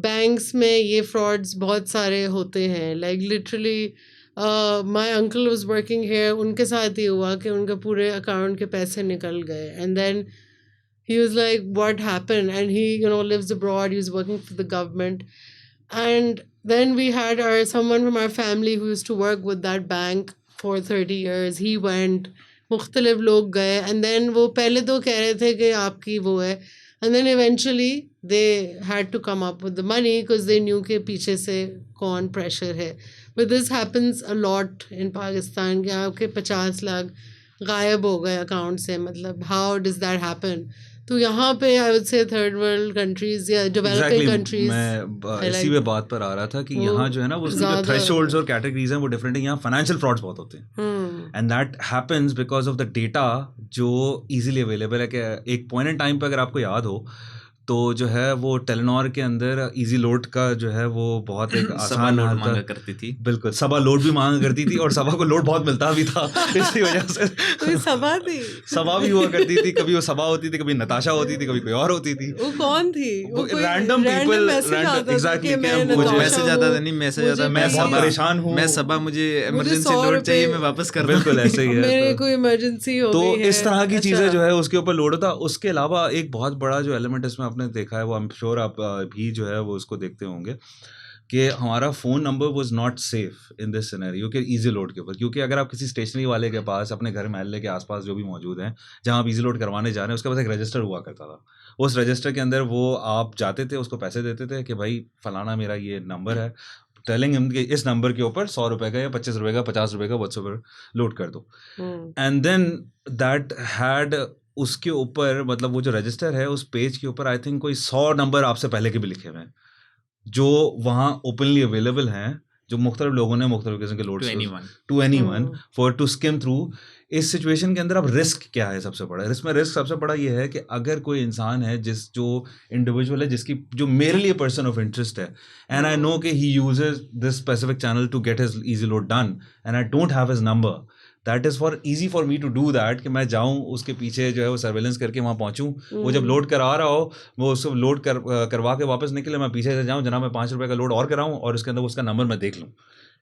बैंक्स में ये फ्रॉड्स बहुत सारे होते हैं. Like literally my uncle was working here, उनके साथ ही हुआ कि उनके पूरे अकाउंट के पैसे निकल गए and then he was like what happened and he you know lives abroad, he was working for the government and then we had our someone from our family who used to work with that bank for 30 years. He went, मुख्तलिफ लोग गए एंड देन वो पहले तो कह रहे थे कि आपकी वो है and then eventually they had to come up with the money because they knew के पीछे से कौन प्रेशर है. But this happens a lot in Pakistan कि आपके 50 लाख गायब हो गए अकाउंट से. मतलब how does that happen? तो यहाँ पे I would say third world countries या developing countries. मैं इसी पे बात पर आ रहा था कि यहाँ जो है ना वो थ्रेशोल्ड्स और कैटेगरीज हैं वो डिफरेंट है. यहाँ फाइनेंशियल फ्रॉड्स बहुत होते हैं and that happens because of the data जो इजीली अवेलेबल है. कि एक पॉइंट इन टाइम पे अगर आपको याद हो तो जो है वो टेलेनॉर के अंदर इजी लोड का जो है वो बहुत एक आसान लोड मांगा करती थी. बिल्कुल सभा लोड भी मांगा करती थी और सभा को लोड बहुत मिलता भी था. इसी वजह से कोई सभा थी, सभा भी हुआ करती थी. कभी वो सभा होती थी, कभी नताशा होती थी, कभी कोई और होती थी. वो कौन थी? वो रैंडम पीपल. एग्जैक्टली मैसेज आता था. नहीं मैसेज आता, मैं बहुत परेशान हूँ, मैं सभा, मुझे इमरजेंसी लोड चाहिए, मैं वापस कर. बिल्कुल ऐसे ही है. मेरे कोई इमरजेंसी हो तो इस तरह की चीजें जो है उसके ऊपर लोड होता. उसके अलावा एक बहुत बड़ा जो एलिमेंट इसमें आपने देखा है वो श्योर आप भी जो है वो उसको देखते होंगे कि हमारा phone number was not safe in this scenario के इजी लोड के ऊपर. क्योंकि अगर आप किसी स्टेशनरी वाले के पास अपने घर महल्ले के आसपास जो भी मौजूद हैं जहां आप इजी लोड करवाने जा रहे हैं उसके पास एक रजिस्टर हुआ करता था. उस रजिस्टर के अंदर वो आप जाते थे, उसको पैसे देते थे कि भाई फलाना मेरा ये नंबर है, टेलिंग हिम कि इस नंबर के ऊपर 100 रुपये का या 25 रुपये का 50 रुपये का व्हाट्सएवर लोड कर दो. एंड देन दैट हैड उसके ऊपर मतलब वो जो रजिस्टर है उस पेज के ऊपर आई थिंक कोई 100 नंबर आपसे पहले के भी लिखे हुए हैं जो वहाँ ओपनली अवेलेबल हैं, जो मुख्तलिफ लोगों ने मुख्तलिफ किस्म के load to anyone for to skim through. इस सिचुएशन के अंदर अब रिस्क क्या है? सबसे बड़ा रिस्क सबसे बड़ा ये है कि अगर कोई इंसान है जो इंडिविजुअल है जिसकी जो मेरे लिए पर्सन ऑफ इंटरेस्ट है एंड आई नो कि he uses this specific channel to get his easy load done and I don't have his number, that is for easy for me to do that कि मैं जाऊँ उसके पीछे जो है वो सर्वेलेंस करके वहाँ पहुँचूँ. वो जब लोड करा रहा हो वो उसको लोड करवा के वापस निकले, मैं पीछे से जाऊँ, जनाब मैं 5 रुपये का लोड और कराऊँ और उसके अंदर उसका नंबर मैं देख लूँ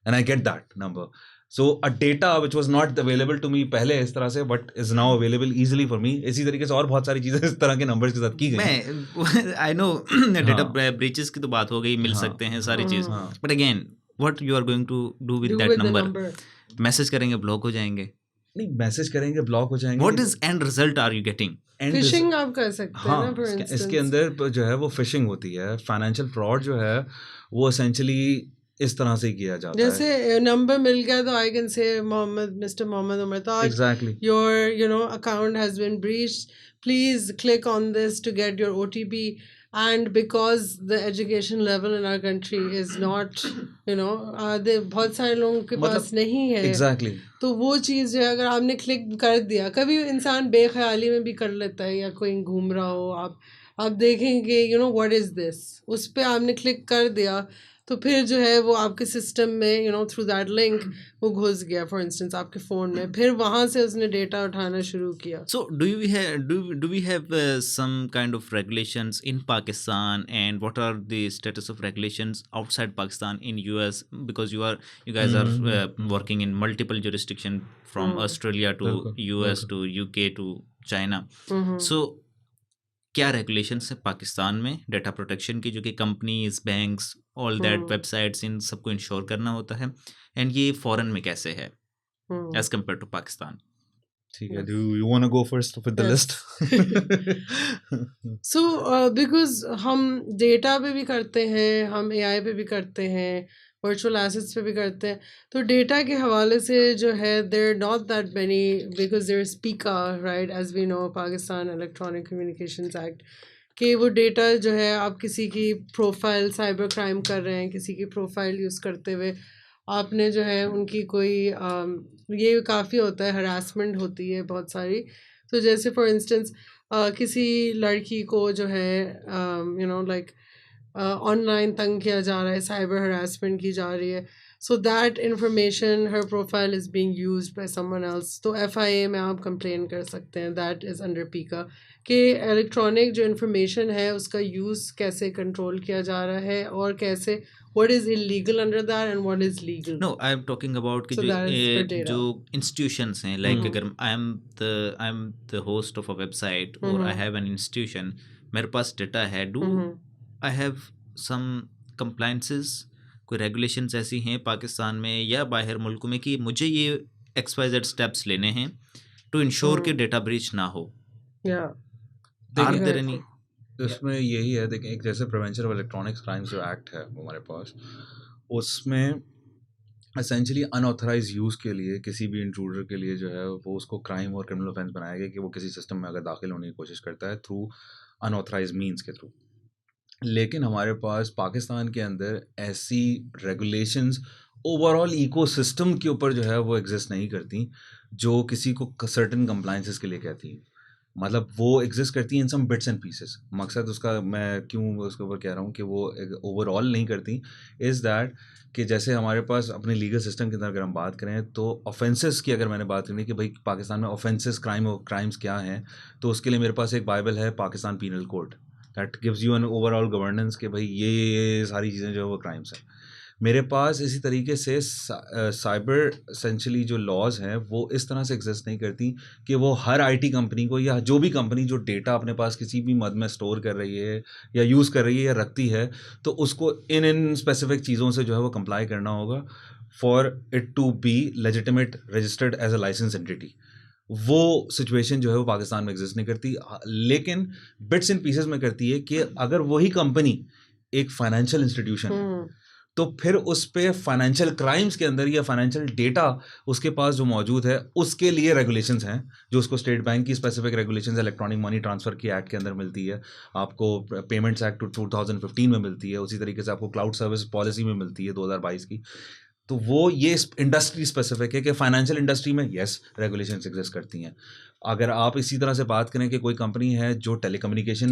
and I get that number. So a data which was not available to me पहले इस तरह से but is now available easily for me. इसी तरीके से और बहुत सारी चीज़ें इस तरह के नंबर्स के साथ की गई. आई नो डेटा ब्रीचेस की तो बात हो गई, मिल सकते हैं सारी चीज़, but again what you are going to do with that number? Message करेंगे ब्लॉक हो जाएंगे? नहीं, मैसेज करेंगे ब्लॉक हो जाएंगे. What is end result are you getting? Phishing आप कर सकते हैं ना फॉर इंस्टेंस. इसके अंदर जो है वो फिशिंग होती है. फाइनेंशियल फ्रॉड जो है वो एसेंशियली इस तरह से किया जाता है. जैसे नंबर मिल गया तो I can say mister Mohammad Umar Taj, exactly, your account has been breached, please click on this to get your OTP. And because the education level in our country is not, बहुत सारे लोगों के पास नहीं है. Exactly. तो वो चीज़ जो है अगर आपने क्लिक कर दिया, कभी इंसान बेख्याली में भी कर लेता है या कोई घूम रहा हो, आप आप देखेंगे व्हाट इज़ दिस, उस पे आपने क्लिक कर दिया तो फिर जो है वो आपके सिस्टम में थ्रू दैट लिंक वो घुस गया फॉर इंस्टेंस आपके फ़ोन में, फिर वहाँ से उसने डेटा उठाना शुरू किया. So do we have some kind of regulations in Pakistan, and what are the status of regulations outside Pakistan in US, because you guys are working in multiple jurisdiction from Australia to बिल्कुल, US बिल्कुल. to UK to China. Hmm. So क्या रेगुलेशंस है पाकिस्तान में डेटा प्रोटेक्शन की, जो कि companies, banks, all that websites, इन सबको इंश्योर करना होता है, एंड ये फॉरेन में कैसे है एज कम्पेयर टू पाकिस्तान? ठीक है, do you want to go first with the list? So because हम डेटा पे भी करते हैं, हम एआई पे भी करते हैं, वर्चुअल एसेट्स पे भी करते हैं, तो डेटा के हवाले से जो है there not that many, because there speaker right, as we know Pakistan electronic communications act, कि वो डेटा जो है आप किसी की प्रोफाइल साइबर क्राइम कर रहे हैं, किसी की प्रोफाइल यूज़ करते हुए आपने जो है उनकी कोई ये काफ़ी होता है, हरासमेंट होती है बहुत सारी. तो जैसे फॉर इंस्टेंस किसी लड़की को जो है लाइक ऑनलाइन तंग किया जा रहा है, साइबर हरासमेंट की जा रही है, so that information her profile is being used by someone else, तो एफआईए में आप कंप्लेन कर सकते हैं. दैट इज़ अंडर पीका कि इलेक्ट्रॉनिक जो इंफॉर्मेशन है उसका यूज़ कैसे कंट्रोल किया जा रहा है और कैसे what is illegal under that and what is legal. No, I am talking about कि So that is for data. जो institutions हैं, like अगर I am the host of a website or I have an institution, मेरे पास डेटा है, do I have some compliances, कोई regulations ऐसी हैं पाकिस्तान में या बाहर मुल्कों में कि मुझे ये XYZ steps लेने हैं to ensure कि डेटा ब्रीच ना हो? Yeah. Are there any? इसमें यही है, देखें, एक जैसे प्रिवेंशन ऑफ इलेक्ट्रॉनिक्स क्राइम्स जो एक्ट है हमारे पास, उसमें एसेंशियली अनऑथराइज यूज़ के लिए किसी भी इंट्रूडर के लिए जो है वो उसको क्राइम और क्रिमिनल ऑफेंस बनाया गया कि वो किसी सिस्टम में अगर दाखिल होने की कोशिश करता है थ्रू अनऑथराइज मीन्स के थ्रू. लेकिन हमारे पास पाकिस्तान के अंदर ऐसी रेगुलेशंस ओवरऑल इकोसिस्टम के ऊपर जो है वो एग्जिस्ट नहीं करती जो किसी को सर्टेन कंप्लाइंसेस के लिए कहती हैं. मतलब वो एग्जिस्ट करती हैं इन सम बिट्स एंड पीसेस. मकसद उसका मैं क्यों उसके ऊपर कह रहा हूँ कि वो ओवरऑल नहीं करती इज़ दैट कि जैसे हमारे पास अपने लीगल सिस्टम के अंदर अगर हम बात करें तो ऑफेंसेस की अगर मैंने बात करनी कि भाई पाकिस्तान में ऑफेंसेस क्राइम्स क्या हैं, तो उसके लिए मेरे पास एक बाइबल है, Pakistan penal code, that gives you an overall governance कि भाई ये सारी चीज़ें जो है वो क्राइम्स हैं. मेरे पास इसी तरीके से साइबर एसेंशियली जो लॉज हैं वो इस तरह से एग्जिस्ट नहीं करती कि वो हर आईटी कंपनी को या जो भी कंपनी जो डेटा अपने पास किसी भी मद में स्टोर कर रही है या यूज़ कर रही है या रखती है, तो उसको इन स्पेसिफिक चीज़ों से जो है वो कंप्लाई करना होगा for it to be legitimate registered as a license entity. वो सिचुएशन जो है वो पाकिस्तान में एग्जिस्ट नहीं करती, लेकिन बिट्स एंड पीसेस में करती है कि अगर वही कंपनी एक फाइनेंशियल इंस्टीट्यूशन है तो फिर उस पे फाइनेंशियल क्राइम्स के अंदर या फाइनेंशियल डेटा उसके पास जो मौजूद है उसके लिए रेगुलेशंस हैं जो उसको स्टेट बैंक की specific regulations electronic money transfer की एक्ट के अंदर मिलती है, आपको पेमेंट्स एक्ट 2015 में मिलती है, उसी तरीके से आपको क्लाउड सर्विस पॉलिसी में मिलती है 2022 की. तो वो ये इंडस्ट्री स्पेसिफिक है कि फाइनेंशियल इंडस्ट्री में येस रेगुलेशंस एग्जिस्ट करती हैं. अगर आप इसी तरह से बात करें कि कोई कंपनी है जो टेलीकम्युनिकेशन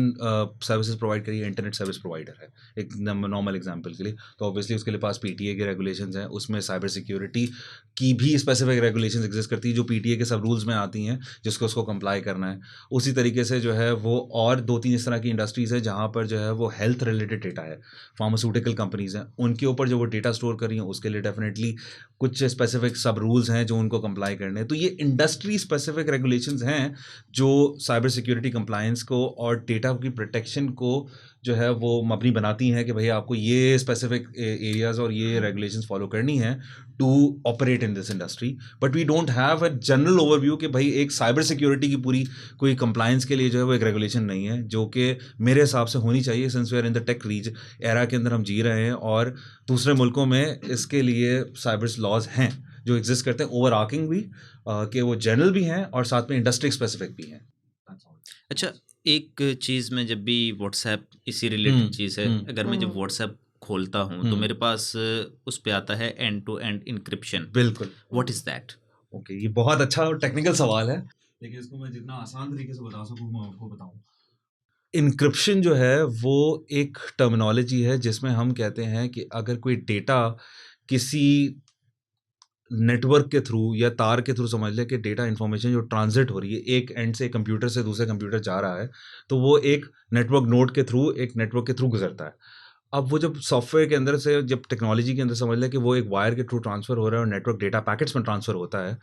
सर्विसेज प्रोवाइड करी है, इंटरनेट सर्विस प्रोवाइडर है एक नॉर्मल एग्जांपल के लिए, तो ऑब्वियसली उसके लिए पास पीटीए के रेगुलेशंस हैं, उसमें साइबर सिक्योरिटी की भी स्पेसिफिक रेगुलेशंस एग्जिस्ट करती है जो पीटीए के सब रूल्स में आती हैं जिसको उसको कंप्लाई करना है. उसी तरीके से जो है वो और 2-3 इस तरह की इंडस्ट्रीज़ है जहाँ पर जो है वो हेल्थ रिलेटेड डेटा है, फार्मास्यूटिकल कंपनीज़ हैं, उनके ऊपर जो वो डेटा स्टोर कर रही हैं उसके लिए डेफिनेटली कुछ स्पेसिफिक सब रूल्स हैं जो उनको कंप्लाई करने हैं. तो ये इंडस्ट्री स्पेसिफिक रेगुलेशंस हैं जो साइबर सिक्योरिटी कंप्लायंस को और डेटा की प्रोटेक्शन को जो है वो मबनी बनाती हैं कि भाई आपको ये स्पेसिफिक एरियाज और ये रेगुलेशंस फॉलो करनी है to operate in this industry. But we don't have a general overview कि भाई एक साइबर सिक्योरिटी की पूरी कोई कंप्लायंस के लिए जो है वो एक रेगुलेशन नहीं है जो कि मेरे हिसाब से होनी चाहिए since we are in the tech race era के अंदर हम जी रहे हैं और दूसरे मुल्कों में इसके लिए साइबर लॉज हैं जो एग्जिस्ट करते हैं ओवर आर्किंग भी कि वो जनरल भी हैं और साथ में इंडस्ट्री स्पेसिफिक भी हैं. अच्छा, एक चीज़ में जब भी व्हाट्सएप इसी रिलेटेड चीज़ है, अगर मैं जब व्हाट्सएप खोलता हूँ तो मेरे पास उस पे आता है एंड टू एंड इंक्रिप्शन. बिल्कुल. What is that? ओके, ये बहुत अच्छा टेक्निकल सवाल है, लेकिन इसको मैं जितना आसान तरीके से बता सकूँ मैं आपको बताऊँ. इनक्रिप्शन जो है वो एक टर्मिनोलॉजी है जिसमें हम कहते हैं कि अगर कोई डेटा किसी नेटवर्क के थ्रू या तार के थ्रू समझ ले कि डेटा इन्फॉर्मेशन जो ट्रांजिट हो रही है एक एंड से कंप्यूटर से दूसरे कंप्यूटर जा रहा है, तो वो एक नेटवर्क नोड के थ्रू एक नेटवर्क के थ्रू गुजरता है। अब वो जब सॉफ्टवेयर के अंदर से जब टेक्नोलॉजी के अंदर समझ ले कि वो एक वायर के थ्रू ट्रांसफ़र हो रहा है और नेटवर्क डेटा पैकेट्स में ट्रांसफ़र होता है,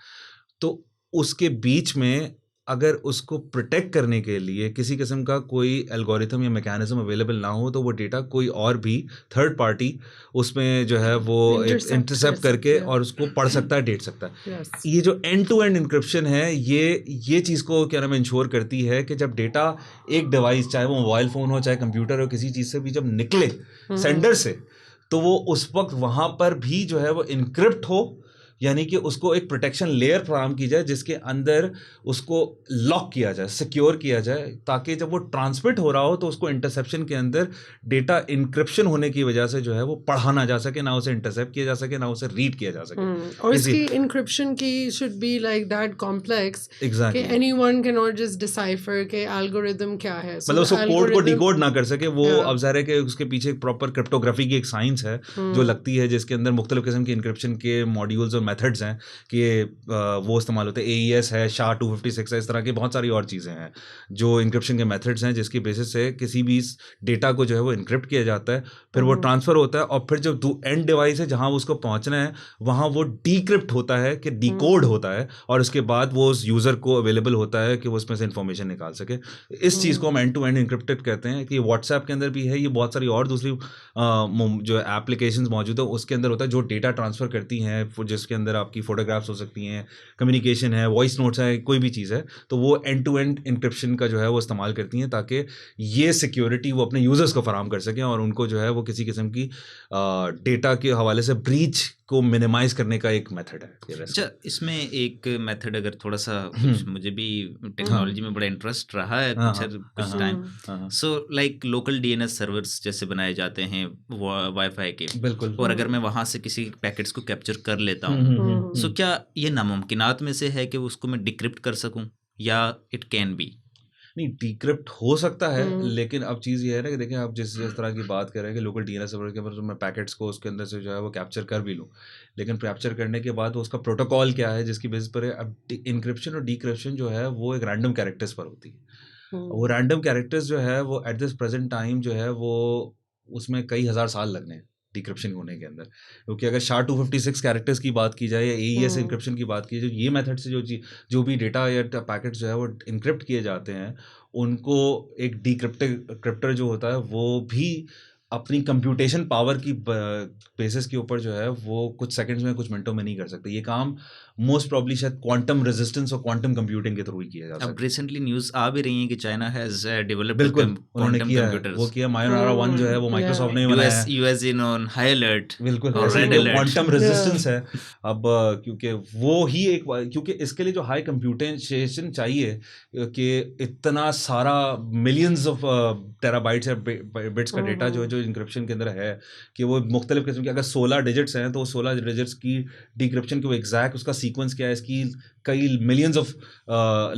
तो उसके बीच में अगर उसको प्रोटेक्ट करने के लिए किसी किस्म का कोई एल्गोरिथम या मैकेनिज्म अवेलेबल ना हो, तो वो डेटा कोई और भी थर्ड पार्टी उसमें जो है वो इंटरसेप्ट करके और उसको पढ़ सकता है, डेट सकता है। Yes. ये जो एंड टू एंड इंक्रिप्शन है, ये चीज़ को क्या नाम इंश्योर करती है कि जब डेटा एक डिवाइस, चाहे वो मोबाइल फ़ोन हो चाहे कंप्यूटर हो, किसी चीज़ से भी जब निकले सेंडर से, तो वो उस वक्त वहाँ पर भी जो है वो इनक्रिप्ट हो, यानी कि उसको एक प्रोटेक्शन लेयर फराहम की जाए जिसके अंदर उसको लॉक किया जाए, सिक्योर किया जाए, ताकि जब वो ट्रांसमिट हो रहा हो तो उसको इंटरसेप्शन के अंदर डेटा इंक्रिप्शन होने की वजह से जो है वो पढ़ा ना जा सके, ना उसे इंटरसेप्ट किया जा सके, ना उसे रीड किया जा सके। और इसकी इंक्रिप्शन की should be like that complex कि anyone can not just decipher के एल्गोरिथम क्या है, मतलब उसको कोड को डिकोड ना कर सके वो। अब ज़ाहिर है कि उसके पीछे प्रॉपर क्रिप्टोग्राफी की एक साइंस है जो लगती है, जिसके अंदर मुख्तलिफ किस्म के इंक्रिप्शन के मॉड्यूल्स और मेथड्स हैं कि वो इस्तेमाल होते हैं। AES है, SHA-256 है, इस तरह की बहुत सारी और चीज़ें हैं जो इंक्रिप्शन के मेथड्स हैं, जिसकी बेसिस से किसी भी डेटा को जो है वो इंक्रिप्ट किया जाता है, फिर वो ट्रांसफ़र होता है और फिर जो एंड डिवाइस है जहाँ उसको पहुँचना है वहाँ वो डीक्रिप्ट होता है कि डिकोड होता है, और उसके बाद वो उस यूज़र को अवेलेबल होता है कि वो उसमें से इंफॉर्मेशन निकाल सके। इस चीज़ को हम एंड टू एंड इंक्रिप्टेड कहते हैं। कि व्हाट्सएप के अंदर भी है, ये बहुत सारी और दूसरी जो एप्लीकेशंस मौजूद है उसके अंदर होता है, जो डेटा ट्रांसफ़र करती हैं, जिसके अंदर आपकी फोटोग्राफ्स हो सकती हैं, कम्युनिकेशन है, वॉइस नोट्स है, कोई भी चीज़ है, तो वो एंड टू एंड इंक्रिप्शन का जो है वो इस्तेमाल करती हैं ताकि ये सिक्योरिटी वो अपने यूज़र्स को फराहम कर सकें और उनको जो है वो किसी किस्म की डेटा के हवाले से ब्रीच को मिनिमाइज करने का एक मेथड है। अच्छा, इसमें एक मेथड अगर थोड़ा सा मुझे भी टेक्नोलॉजी में बड़ा इंटरेस्ट रहा है कुछ time, so like local DNS servers जैसे बनाए जाते हैं वाईफाई के, बिल्कुल, और अगर मैं वहाँ से किसी पैकेट्स को कैप्चर कर लेता हूँ, सो क्या ये नामुमकिनात में से है कि उसको मैं डिक्रिप्ट कर सकूँ, या इट कैन बी? नहीं, डिक्रिप्ट हो सकता है, लेकिन अब चीज़ ये है ना कि देखें आप जिस तरह की बात कर रहे हैं कि लोकल DNS सर्वर के ऊपर तो मैं पैकेट्स को उसके अंदर से जो है वो कैप्चर कर भी लूँ, लेकिन कैप्चर करने के बाद उसका प्रोटोकॉल क्या है जिसकी बेसिस पर है। अब इंक्रिप्शन और डिक्रिप्शन जो है वो एक रैंडम कैरेक्टर्स पर होती है। वो रैंडम कैरेक्टर्स जो है वो एट दिस प्रेजेंट टाइम जो है वो उसमें कई हज़ार साल लगने हैं डिक्रिप्शन होने के अंदर, क्योंकि अगर SHA-256 कैरेक्टर्स की बात की जाए या AES इंक्रिप्शन की बात की जाए, ये मेथड से जो भी डेटा या पैकेट्स जो है वो इंक्रिप्ट किए जाते हैं, उनको एक डिक्रिप्टर जो होता है वो भी अपनी कंप्यूटेशन पावर की बेसिस के ऊपर जो है वो कुछ सेकंड्स में कुछ मिनटों में नहीं कर सकते। ये काम मोस्ट प्रॉब्ली शायद क्वांटम रेजिस्टेंस और क्वांटम कंप्यूटिंग के थ्रू ही किया जा सकता है। अब रिसेंटली न्यूज़ आ भी रही है कि चाइना हैज डेवलप्ड बिल्कुल उन्होंने किया है, वो किया मायोनारा 1 जो है वो माइक्रोसॉफ्ट ने बनाया है। US in on high alert, बिल्कुल रेड अलर्ट, क्वांटम रेजिस्टेंस है। अब क्योंकि वो ही एक, क्योंकि इसके लिए जो हाई कंप्यूटेशन चाहिए कि इतना सारा मिलियंस ऑफ टेराबाइट्स या बिट्स का डेटा जो इंक्रिप्शन के अंदर है, कि वो मुख्तलिफ किस्म के अगर 16 डिजिट्स हैं तो 16 डिजिट्स की डिक्रिप्शन के वो एग्जैक्ट उसका सीक्वेंस क्या है, इसकी कई मिलियंस ऑफ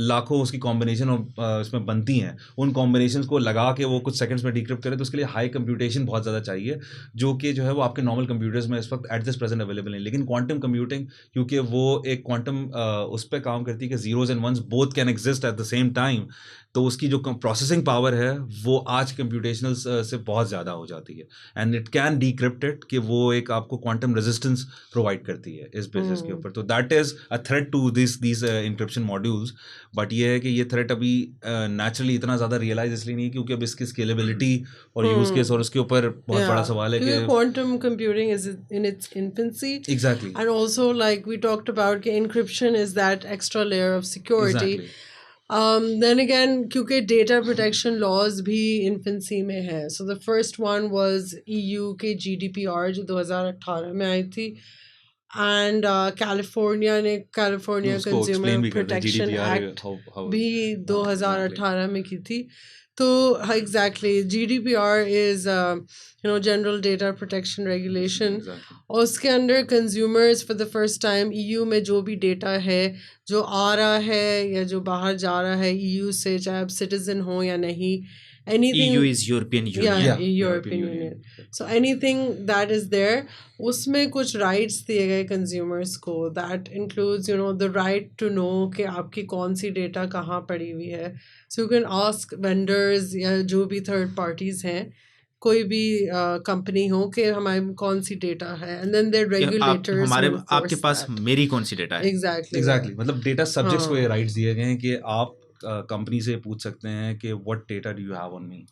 लाखों उसकी कॉम्बिनेशन उसमें बनती हैं, उन कॉम्बिनेशंस को लगा के वो कुछ सेकंड्स में डिक्रिप्ट करे, तो उसके लिए हाई कंप्यूटेशन बहुत ज़्यादा चाहिए, जो कि जो है वो आपके नॉर्मल कंप्यूटर्स में इस वक्त एट दिस प्रेजेंट अवेलेबल नहीं। लेकिन क्वांटम कंप्यूटिंग क्योंकि वो एक क्वांटम उस पर काम करती है कि zeros and ones both can exist at the same time, तो उसकी जो प्रोसेसिंग पावर है वो आज कंप्यूटेशनल से बहुत ज़्यादा हो जाती है, and it can decrypt it, कि वो एक आपको क्वांटम रेजिस्टेंस प्रोवाइड करती है इस बेसिस के ऊपर। तो that is a threat to this encryption modules. But ये है कि ये थ्रेट अभी नेचुरली इतना ज़्यादा रियलाइज इसलिए नहीं, क्योंकि अब इसकी स्केलेबिलिटी और यूज़ केस और उसके ऊपर बहुत बड़ा सवाल है कि quantum computing is in its infancy. Exactly, and also like we talked about कि encryption is that extra layer of security. Then again, क्योंकि data protection laws भी infancy में है, so the first one was EU के GDPR जो 2018 में आई थी, and California Consumer Protection Act भी 2018 में की थी। तो exactly GDPR is General Data Protection Regulation, और उसके अंदर consumers for the first time EU में जो भी डेटा है जो आ रहा है या जो बाहर जा रहा है EU से, चाहे आप सिटीजन हो या नहीं, anything EU is European Union. yeah, Yeah, European Union. So anything that is there, उसमें कुछ rights दिए गए consumers को, that includes the right to know कि आपकी कौन सी data कहाँ पड़ी हुई है. So you can ask vendors या जो भी third parties हैं, कोई भी कंपनी हो कि हमारे कौन सी डेटा है, and then their कि आप regulators हमारे will enforce आपके पास that. मेरी कौन सी डेटा है? Exactly. मतलब डेटा सब्जेक्ट्स को हाँ. ये राइट्स दिए गए हैं कि आप कंपनी से पूछ सकते हैं कि what data do you have on me.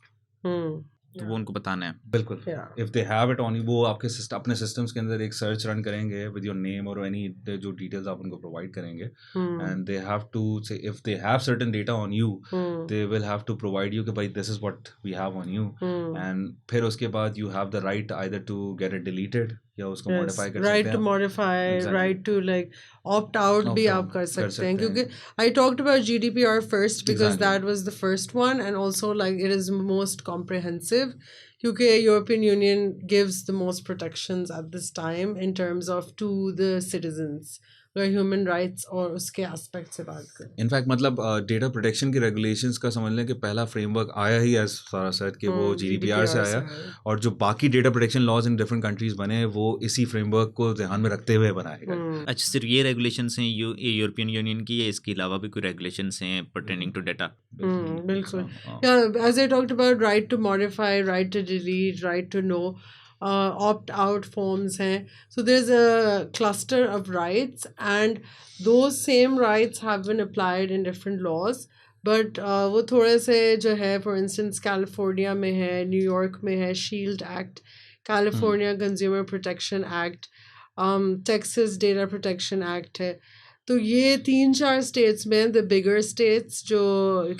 तो वो उनको बताना है. बिल्कुल. Yeah. If they have it on you, वो आपके अपने सिस्टम्स के अंदर एक सर्च रन करेंगे विद योर नेम और एनी जो डिटेल्स आप उनको प्रोवाइड करेंगे, and they have to say if they have certain data on you, they will have to provide you कि भाई this is what we have on you, and फिर उसके बाद you have the right either to get it deleted या उसको Yes, मॉडिफाई कर right सकते to हैं. modify, Exactly. right to like opt out भी Opt आप out कर कर सकते हैं, सकते हैं. क्योंकि I talked about GDPR first because Exactly. that was the first one, and also like it is most comprehensive, क्योंकि European Union gives the most protections at this time in terms of to the citizens, अगर ह्यूमन राइट्स और उसके एस्पेक्ट से बात करें. इनफैक्ट मतलब डेटा प्रोटेक्शन के रेगुलेशंस का समझ लें कि पहला फ्रेमवर्क आया ही एज सारा कि वो GDPR से आया, और जो बाकी data protection laws in different countries बने वो इसी फ्रेमवर्क को ध्यान में रखते हुए बनाए गए. अच्छा, सिर्फ ये रेगुलेशंस हैं यूरोपियन यूनियन की, या इसके अलावा भी कोई रेगुलेशंस हैं पर्टेनिंग टू डेटा? बिल्कुल. Yeah, as I talked about, right to modify, right to delete, right to know, opt-out forms हैं. So there's a cluster of rights, and those same rights have been applied in different laws. But वो थोड़े से जो है, for instance, कैलिफोर्निया में है, न्यूयॉर्क में है shield act, California consumer protection act, Texas data protection act है. तो ये 3-4 स्टेट्स में, द बिगर स्टेट्स जो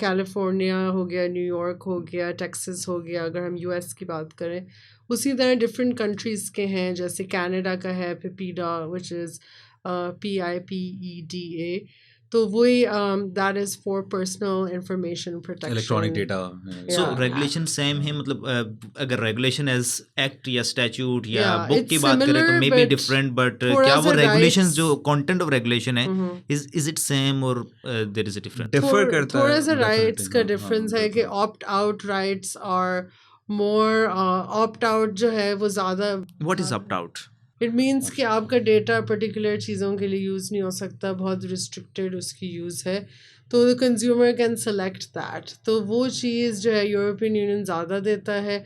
कैलिफोर्निया हो गया, न्यूयॉर्क हो गया, टेक्सास हो गया, अगर हम यूएस की बात करें, उसी तरह डिफरेंट कंट्रीज़ के हैं. जैसे कनाडा का है PIPEDA, विच इज़ PIPEDA. तो वही that is for personal information protection, electronic data. So regulation same है, मतलब अगर रेगुलेशन एज एक्ट या स्टैट्यूट या Yeah, बुक it's की बात करें तो similar, maybe but different, but थोड़ा क्या वो सा रेगुलेशंस rights- जो कंटेंट ऑफ रेगुलेशन है इज इट सेम और there is a difference? Differ करता है थोड़ा सा definitely, राइट्स का हाँ, डिफरेंस हाँ, है कि बिल्कुल. ऑप्ट आउट राइट्स और मोर ऑप्ट आउट जो है वो ज़्यादा, what is opt out? It means कि आपका डेटा पर्टिकुलर चीज़ों के लिए यूज़ नहीं हो सकता, बहुत रिस्ट्रिक्टेड उसकी यूज़ है, तो the consumer can select that. तो वो चीज़ जो है यूरोपियन यूनियन ज़्यादा देता है.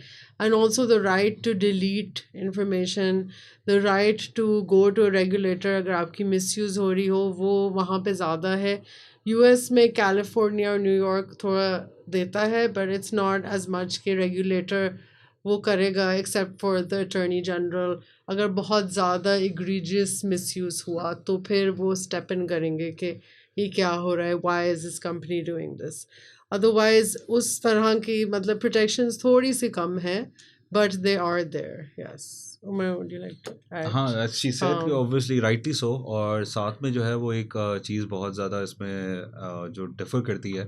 And also the right to delete information, the right to go to regulator अगर आपकी मिसयूज़ हो रही हो, वो वहाँ पे ज़्यादा है. यूएस में कैलिफोर्निया और न्यूयॉर्क थोड़ा देता है, but it's not as much कि रेगुलेटर वो करेगा, except for the attorney general. अगर बहुत ज़्यादा इग्रीजियस मिसयूज़ हुआ तो फिर वो स्टेप इन करेंगे कि ये क्या हो रहा है, why is this company doing this. Otherwise उस तरह की मतलब प्रोटेक्शंस थोड़ी सी कम है, but they are there. Yes, Umar, would you like to add? हाँ, शी सेड कि हाँ. ऑब्वियसली राइटली सो, और साथ में जो है वो एक चीज़ बहुत ज़्यादा इसमें जो डिफर करती है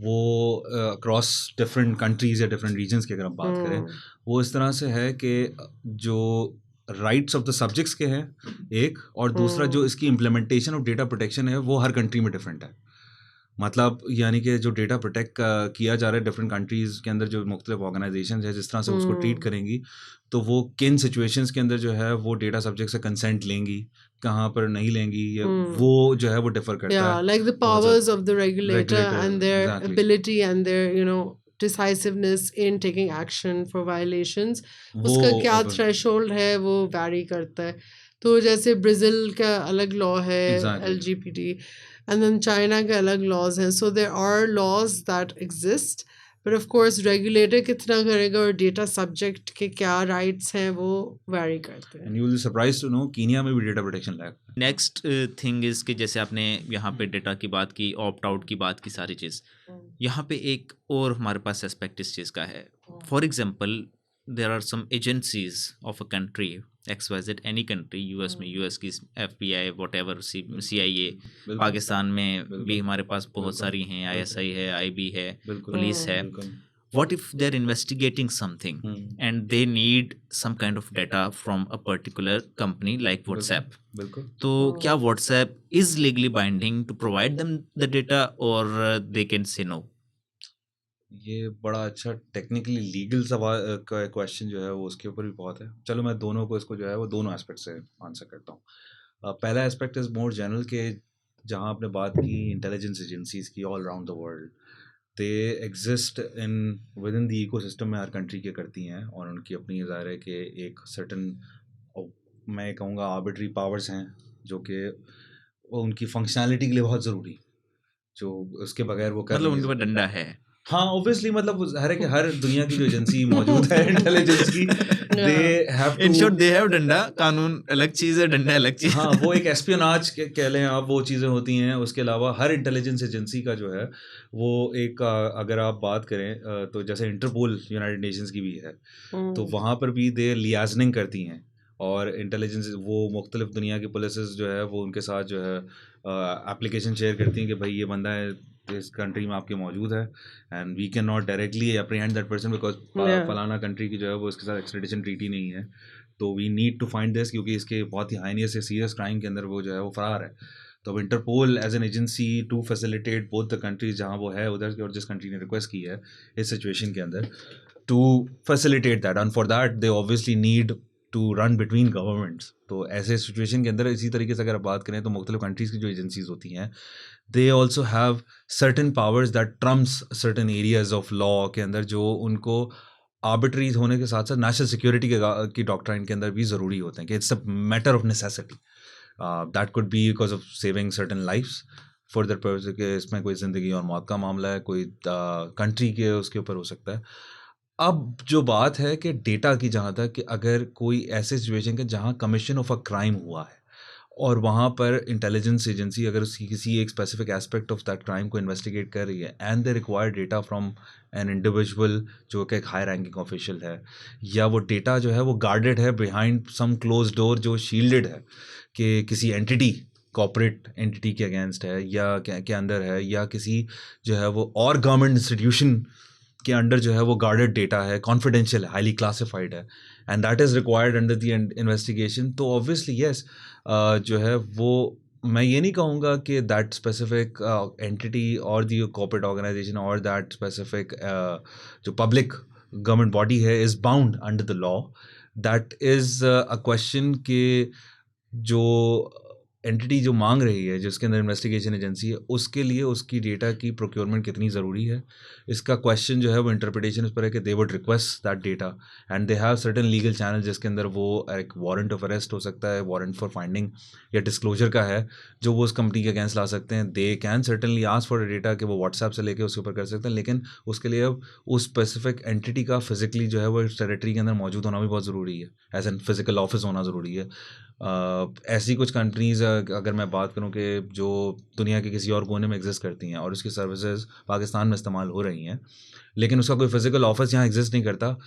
वो अक्रॉस डिफरेंट कंट्रीज़ या डिफरेंट रीजन्स की अगर हम बात करें, वो इस तरह से है कि जो राइट्स ऑफ द सब्जेक्ट्स के हैं एक, और दूसरा जो इसकी इम्प्लीमेंटेशन ऑफ डेटा प्रोटेक्शन है वो हर कंट्री में डिफरेंट है. मतलब यानी कि जो डेटा प्रोटेक्ट किया जा रहा है डिफरेंट कंट्रीज़ के अंदर, जो मुख्तलिफ ऑर्गेनाइजेशन है जिस तरह से उसको ट्रीट करेंगी, तो वो किन सिचुएशंस के अंदर जो है वो डेटा सब्जेक्ट से कंसेंट लेंगी, कहाँ पर नहीं लेंगी, वो जो है वो डिफर करता Yeah, है. like the powers of the regulator Regulator, and their exactly. ability and their decisiveness in taking action for violations. वो उसका क्या अब- threshold है वो vary करता है. तो जैसे ब्राज़ील का अलग लॉ है Exactly. LGBT, and then China के अलग laws हैं. So there are laws that exist, but of course regulator कितना करेगा और data subject के क्या rights हैं वो vary करते हैं. And you will be surprised to know Kenya में भी data protection lag. Next thing is कि जैसे आपने यहाँ पे डेटा की बात की, ऑप्ट आउट की बात की, सारी चीज़, यहाँ पे एक और हमारे पास एस्पेक्ट इस चीज़ का है. For example, there are some agencies of a country XYZ, any country, US में यूएस की FBI, व्हाटएवर, CIA, पाकिस्तान में भी हमारे पास बहुत सारी हैं, ISI है, IB है, पुलिस है. What if they're investigating something and they need some kind of data from a particular company like WhatsApp? बिल्कुल. तो क्या WhatsApp is legally binding to provide them the data, or they can say no? ये बड़ा अच्छा टेक्निकली लीगल सवाल का क्वेश्चन जो है वो उसके ऊपर भी बहुत है। चलो मैं दोनों को इसको जो है वो दोनों एस्पेक्ट से आंसर करता हूँ। पहला एस्पेक्ट इज़ मोर जनरल के जहाँ आपने बात की इंटेलिजेंस एजेंसीज की all around the world, they exist in with in the ecosystem में हर कंट्री के करती हैं और उनकी अपनी ज़ाहिर है कि एक सर्टन, मैं कहूँगा आर्बिट्री पावर्स हैं जो कि वो उनकी फंक्शनैलिटी के लिए बहुत ज़रूरी, जो उसके बगैर वो कर मतलब नहीं उनके पास सकते। डंडा है। हाँ ऑब्वियसली, मतलब हर एक हर दुनिया की जो एजेंसी मौजूद है इंटेलिजेंस की, they have in short to, they have डंडा, कानून अलग चीज है, डंडा अलग चीज। हाँ वो एक एस्पियोनाज कह लें आप, वो चीज़ें होती हैं। उसके अलावा हर इंटेलिजेंस एजेंसी का जो है वो एक अगर आप बात करें तो जैसे इंटरपोल यूनाइटेड नेशंस की भी है, तो वहाँ पर भी दे लियाजनिंग करती हैं और इंटेलिजेंस वो मुख्तलिफ दुनिया की पुलिसेस जो है वो उनके साथ जो है एप्लीकेशन शेयर करती हैं कि भाई ये बंदा है इस कंट्री में आपके मौजूद है and we can not directly apprehend that person because Yeah. फलाना कंट्री की जो है वो इसके साथ एक्सट्रेडिशन ट्रीटी नहीं है, तो we need to find this, क्योंकि इसके बहुत ही हाइनियस या सीरियस क्राइम के अंदर वो जो है वो फरार है। तो अब Interpol as an agency to facilitate both the countries जहाँ वो है उधर की और जिस कंट्री ने रिक्वेस्ट की है इस सिचुएशन के अंदर, to facilitate that, and for that they obviously need to run between governments. तो ऐसे सिचुएशन के अंदर इसी तरीके से अगर आप बात करें तो मुख्तलिफ कंट्रीज़ की जो एजेंसीज होती हैं, they also have certain powers that Trump's certain areas of law के अंदर, जो उनको आर्बिट्री होने के साथ साथ नेशनल सिक्योरिटी की डॉक्ट्राइन के अंदर भी ज़रूरी होते हैं कि it's a matter of necessity, that could be because of saving certain lifes for that purpose, कि इसमें कोई ज़िंदगी और मौत का मामला है, कोई कंट्री के उसके ऊपर हो सकता है। अब जो बात है कि डेटा की, जहाँ तक कि अगर कोई ऐसे सिचुएशन के जहाँ कमीशन ऑफ अ क्राइम हुआ है और वहाँ पर इंटेलिजेंस एजेंसी अगर उसकी किसी एक specific aspect of that crime को इन्वेस्टिगेट कर रही है and they require data from an individual जो कि एक हाई रैंकिंग ऑफिशियल है, या वो डेटा जो है वो गार्डेड है बिहाइंड सम क्लोज डोर, जो शील्डेड है कि किसी एंटिटी, कॉर्पोरेट एंटिटी के अगेंस्ट है या के अंदर है, या किसी जो है वो और गवर्नमेंट इंस्टीट्यूशन के अंडर जो है वो गार्डेड डेटा है, कॉन्फिडेंशियल है, हाईली क्लासिफाइड है, and that is required under the investigation, तो ऑब्वियसली येस जो है वो, मैं ये नहीं कहूँगा कि दैट स्पेसिफिक एंटिटी और दी कॉर्पोरेट ऑर्गेनाइजेशन और दैट स्पेसिफिक जो पब्लिक गवर्नमेंट बॉडी है is bound under the law. That is a question के जो एंटिटी जो मांग रही है, जिसके अंदर इन्वेस्टिगेशन एजेंसी है, उसके लिए उसकी डेटा की प्रोक्योरमेंट कितनी ज़रूरी है, इसका क्वेश्चन जो है वो इंटरप्रिटेशन इस पर है कि they would request that data and they have certain legal channel, जिसके अंदर वो एक वारंट ऑफ अरेस्ट हो सकता है, वारंट फॉर फाइंडिंग या डिस्क्लोजर का है, जो वो उस कंपनी के अगेंस्ट ला सकते हैं। They can certainly ask for data कि वो व्हाट्सएप से लेके उसके ऊपर कर सकते हैं, लेकिन उसके लिए अब उस स्पेसिफिक एंटिटी का फिजिकली जो है वो इस टेरिटरी के अंदर मौजूद होना भी बहुत ज़रूरी है, एज एन फिजिकल ऑफिस होना ज़रूरी है। ऐसी कुछ कंट्रीज़ अगर मैं बात करूं कि जो दुनिया के किसी और कोने में एग्जिस्ट करती हैं और उसकी सर्विसेज पाकिस्तान में इस्तेमाल हो रही हैं, लेकिन उसका कोई फिजिकल ऑफिस यहाँ एग्जिस्ट नहीं करता,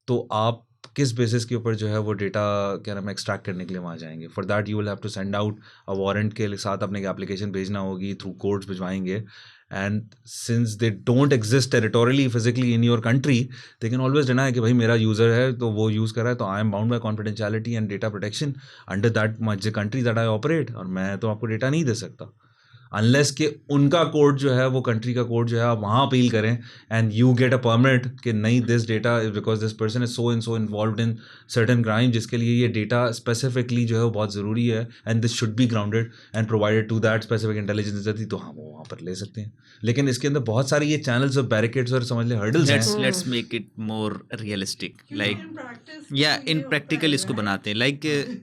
तो आप किस बेसिस के ऊपर जो है वो डेटा क्या नाम है एक्सट्रैक्ट करने के लिए वहाँ जाएंगे? For that you will have to send out a warrant के साथ अपने एप्लीकेशन भेजना होगी, थ्रू कोर्ट्स भिजवाएंगे, and since they don't exist territorially physically in your country, they can always deny कि भाई मेरा यूज़र है तो वो यूज़ कर रहा है, तो I am bound by confidentiality and data protection under that much country that I operate, और मैं तो आपको डेटा नहीं दे सकता अनलेस कि उनका कोर्ट जो है वो कंट्री का कोर्ट जो है आप वहाँ अपील करें and you get a permit कि नहीं, this data because this person is so and so involve in certain crime, जिसके लिए ये डेटा स्पेसिफिकली जो है वो बहुत ज़रूरी है and this should be grounded and provided to that specific intelligence agency, तो हम वो वहाँ पर ले सकते हैं। लेकिन इसके अंदर बहुत सारे ये चैनल्स और बैरिकेड्स और समझ लें हर्डल्स हैं। Let's make it more realistic, like या इन प्रैक्टिकल इसको बनाते हैं, लाइक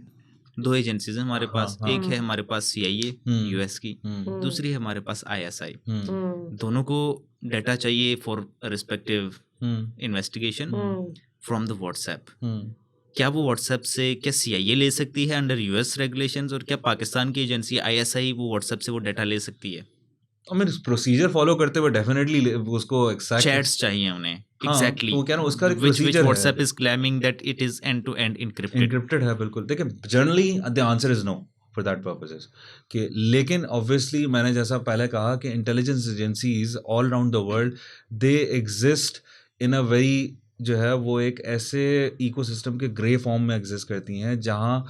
दो एजेंसीज हैं हमारे पास, एक है हमारे पास CIA US की, दूसरी है हमारे पास ISI। दोनों को डाटा चाहिए for respective investigation from the WhatsApp. क्या वो व्हाट्सएप से क्या CIA ले सकती है अंडर US रेगुलेशंस, और क्या पाकिस्तान की एजेंसी ISI वो व्हाट्सएप से वो डाटा ले सकती है? I mean, प्रोसीजर फॉलो करते हुए डेफिनेटली उसको एक्सैक्ट चैट्स चाहिए उन्हें, हाँ, एग्जैक्टली, तो क्या ना उसका एक which प्रोसीजर है, WhatsApp is claiming that it is end-to-end encrypted. Encrypted है बिल्कुल। देखिए generally the answer is no for that purposes कि, लेकिन ऑब्वियसली मैंने जैसा पहले कहा कि intelligence agencies all around the world they exist in a very जो है वो एक ऐसे इकोसिस्टम के ग्रे फॉर्म में एग्जिस्ट करती हैं जहाँ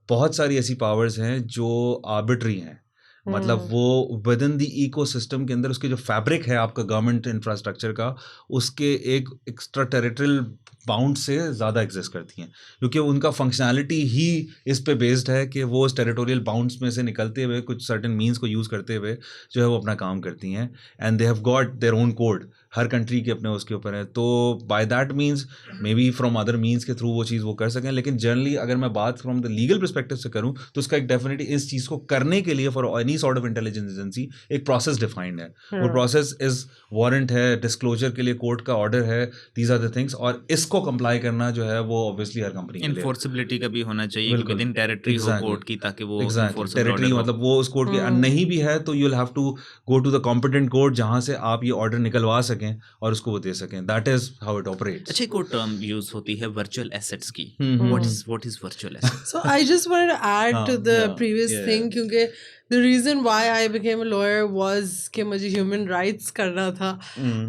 बहुत सारी ऐसी पावर्स हैं जो आर्बिट्री हैं मतलब वो विद इन द इकोसिस्टम के अंदर उसके जो फैब्रिक है आपका गवर्नमेंट इंफ्रास्ट्रक्चर का, उसके एक एक्स्ट्रा टेरिटोरियल बाउंड से ज़्यादा एग्जिस्ट करती हैं, क्योंकि उनका फंक्शनैलिटी ही इस पे बेस्ड है कि वो उस टेरिटोरियल बाउंड्स में से निकलते हुए कुछ सर्टेन मीन्स को यूज़ करते हुए जो है वो अपना काम करती हैं, and they have got their own code, her country के अपने उसके ऊपर है। तो by that means may be from other means के थ्रू वो चीज़ वो कर सकें, लेकिन जनरली अगर मैं बात फ्रॉम द लीगल परस्पेक्टिव से करूँ तो उसका एक डेफिनेटली इस चीज़ को करने के लिए for any sort of intelligence agency एक प्रोसेस डिफाइंड है। वो प्रोसेस इज वारंट है, डिस्क्लोजर के लिए कोर्ट का ऑर्डर है, दीज आर द थिंग्स, और इसको कंप्लाई करना जो है वो ऑब्वियसली हर कंपनी के लिए इन्फोर्सिबिलिटी का भी होना चाहिए कि विद इन टेरिटरी हो कोर्ट की, ताकि वो एग्जैक्टली टेरिटरी मतलब वो उस कोर्ट के नहीं भी है तो you will have to go to the competent court जहां से आप ये ऑर्डर निकलवा सकें और उसको वो दे सकें। That is how it operates. अच्छा, एक और टर्म यूज होती है वर्चुअल एसेट्स की। What is virtual assets? So I just wanted to add to the previous thing, क्योंकि the reason why I became a lawyer was कि मुझे human rights करना था,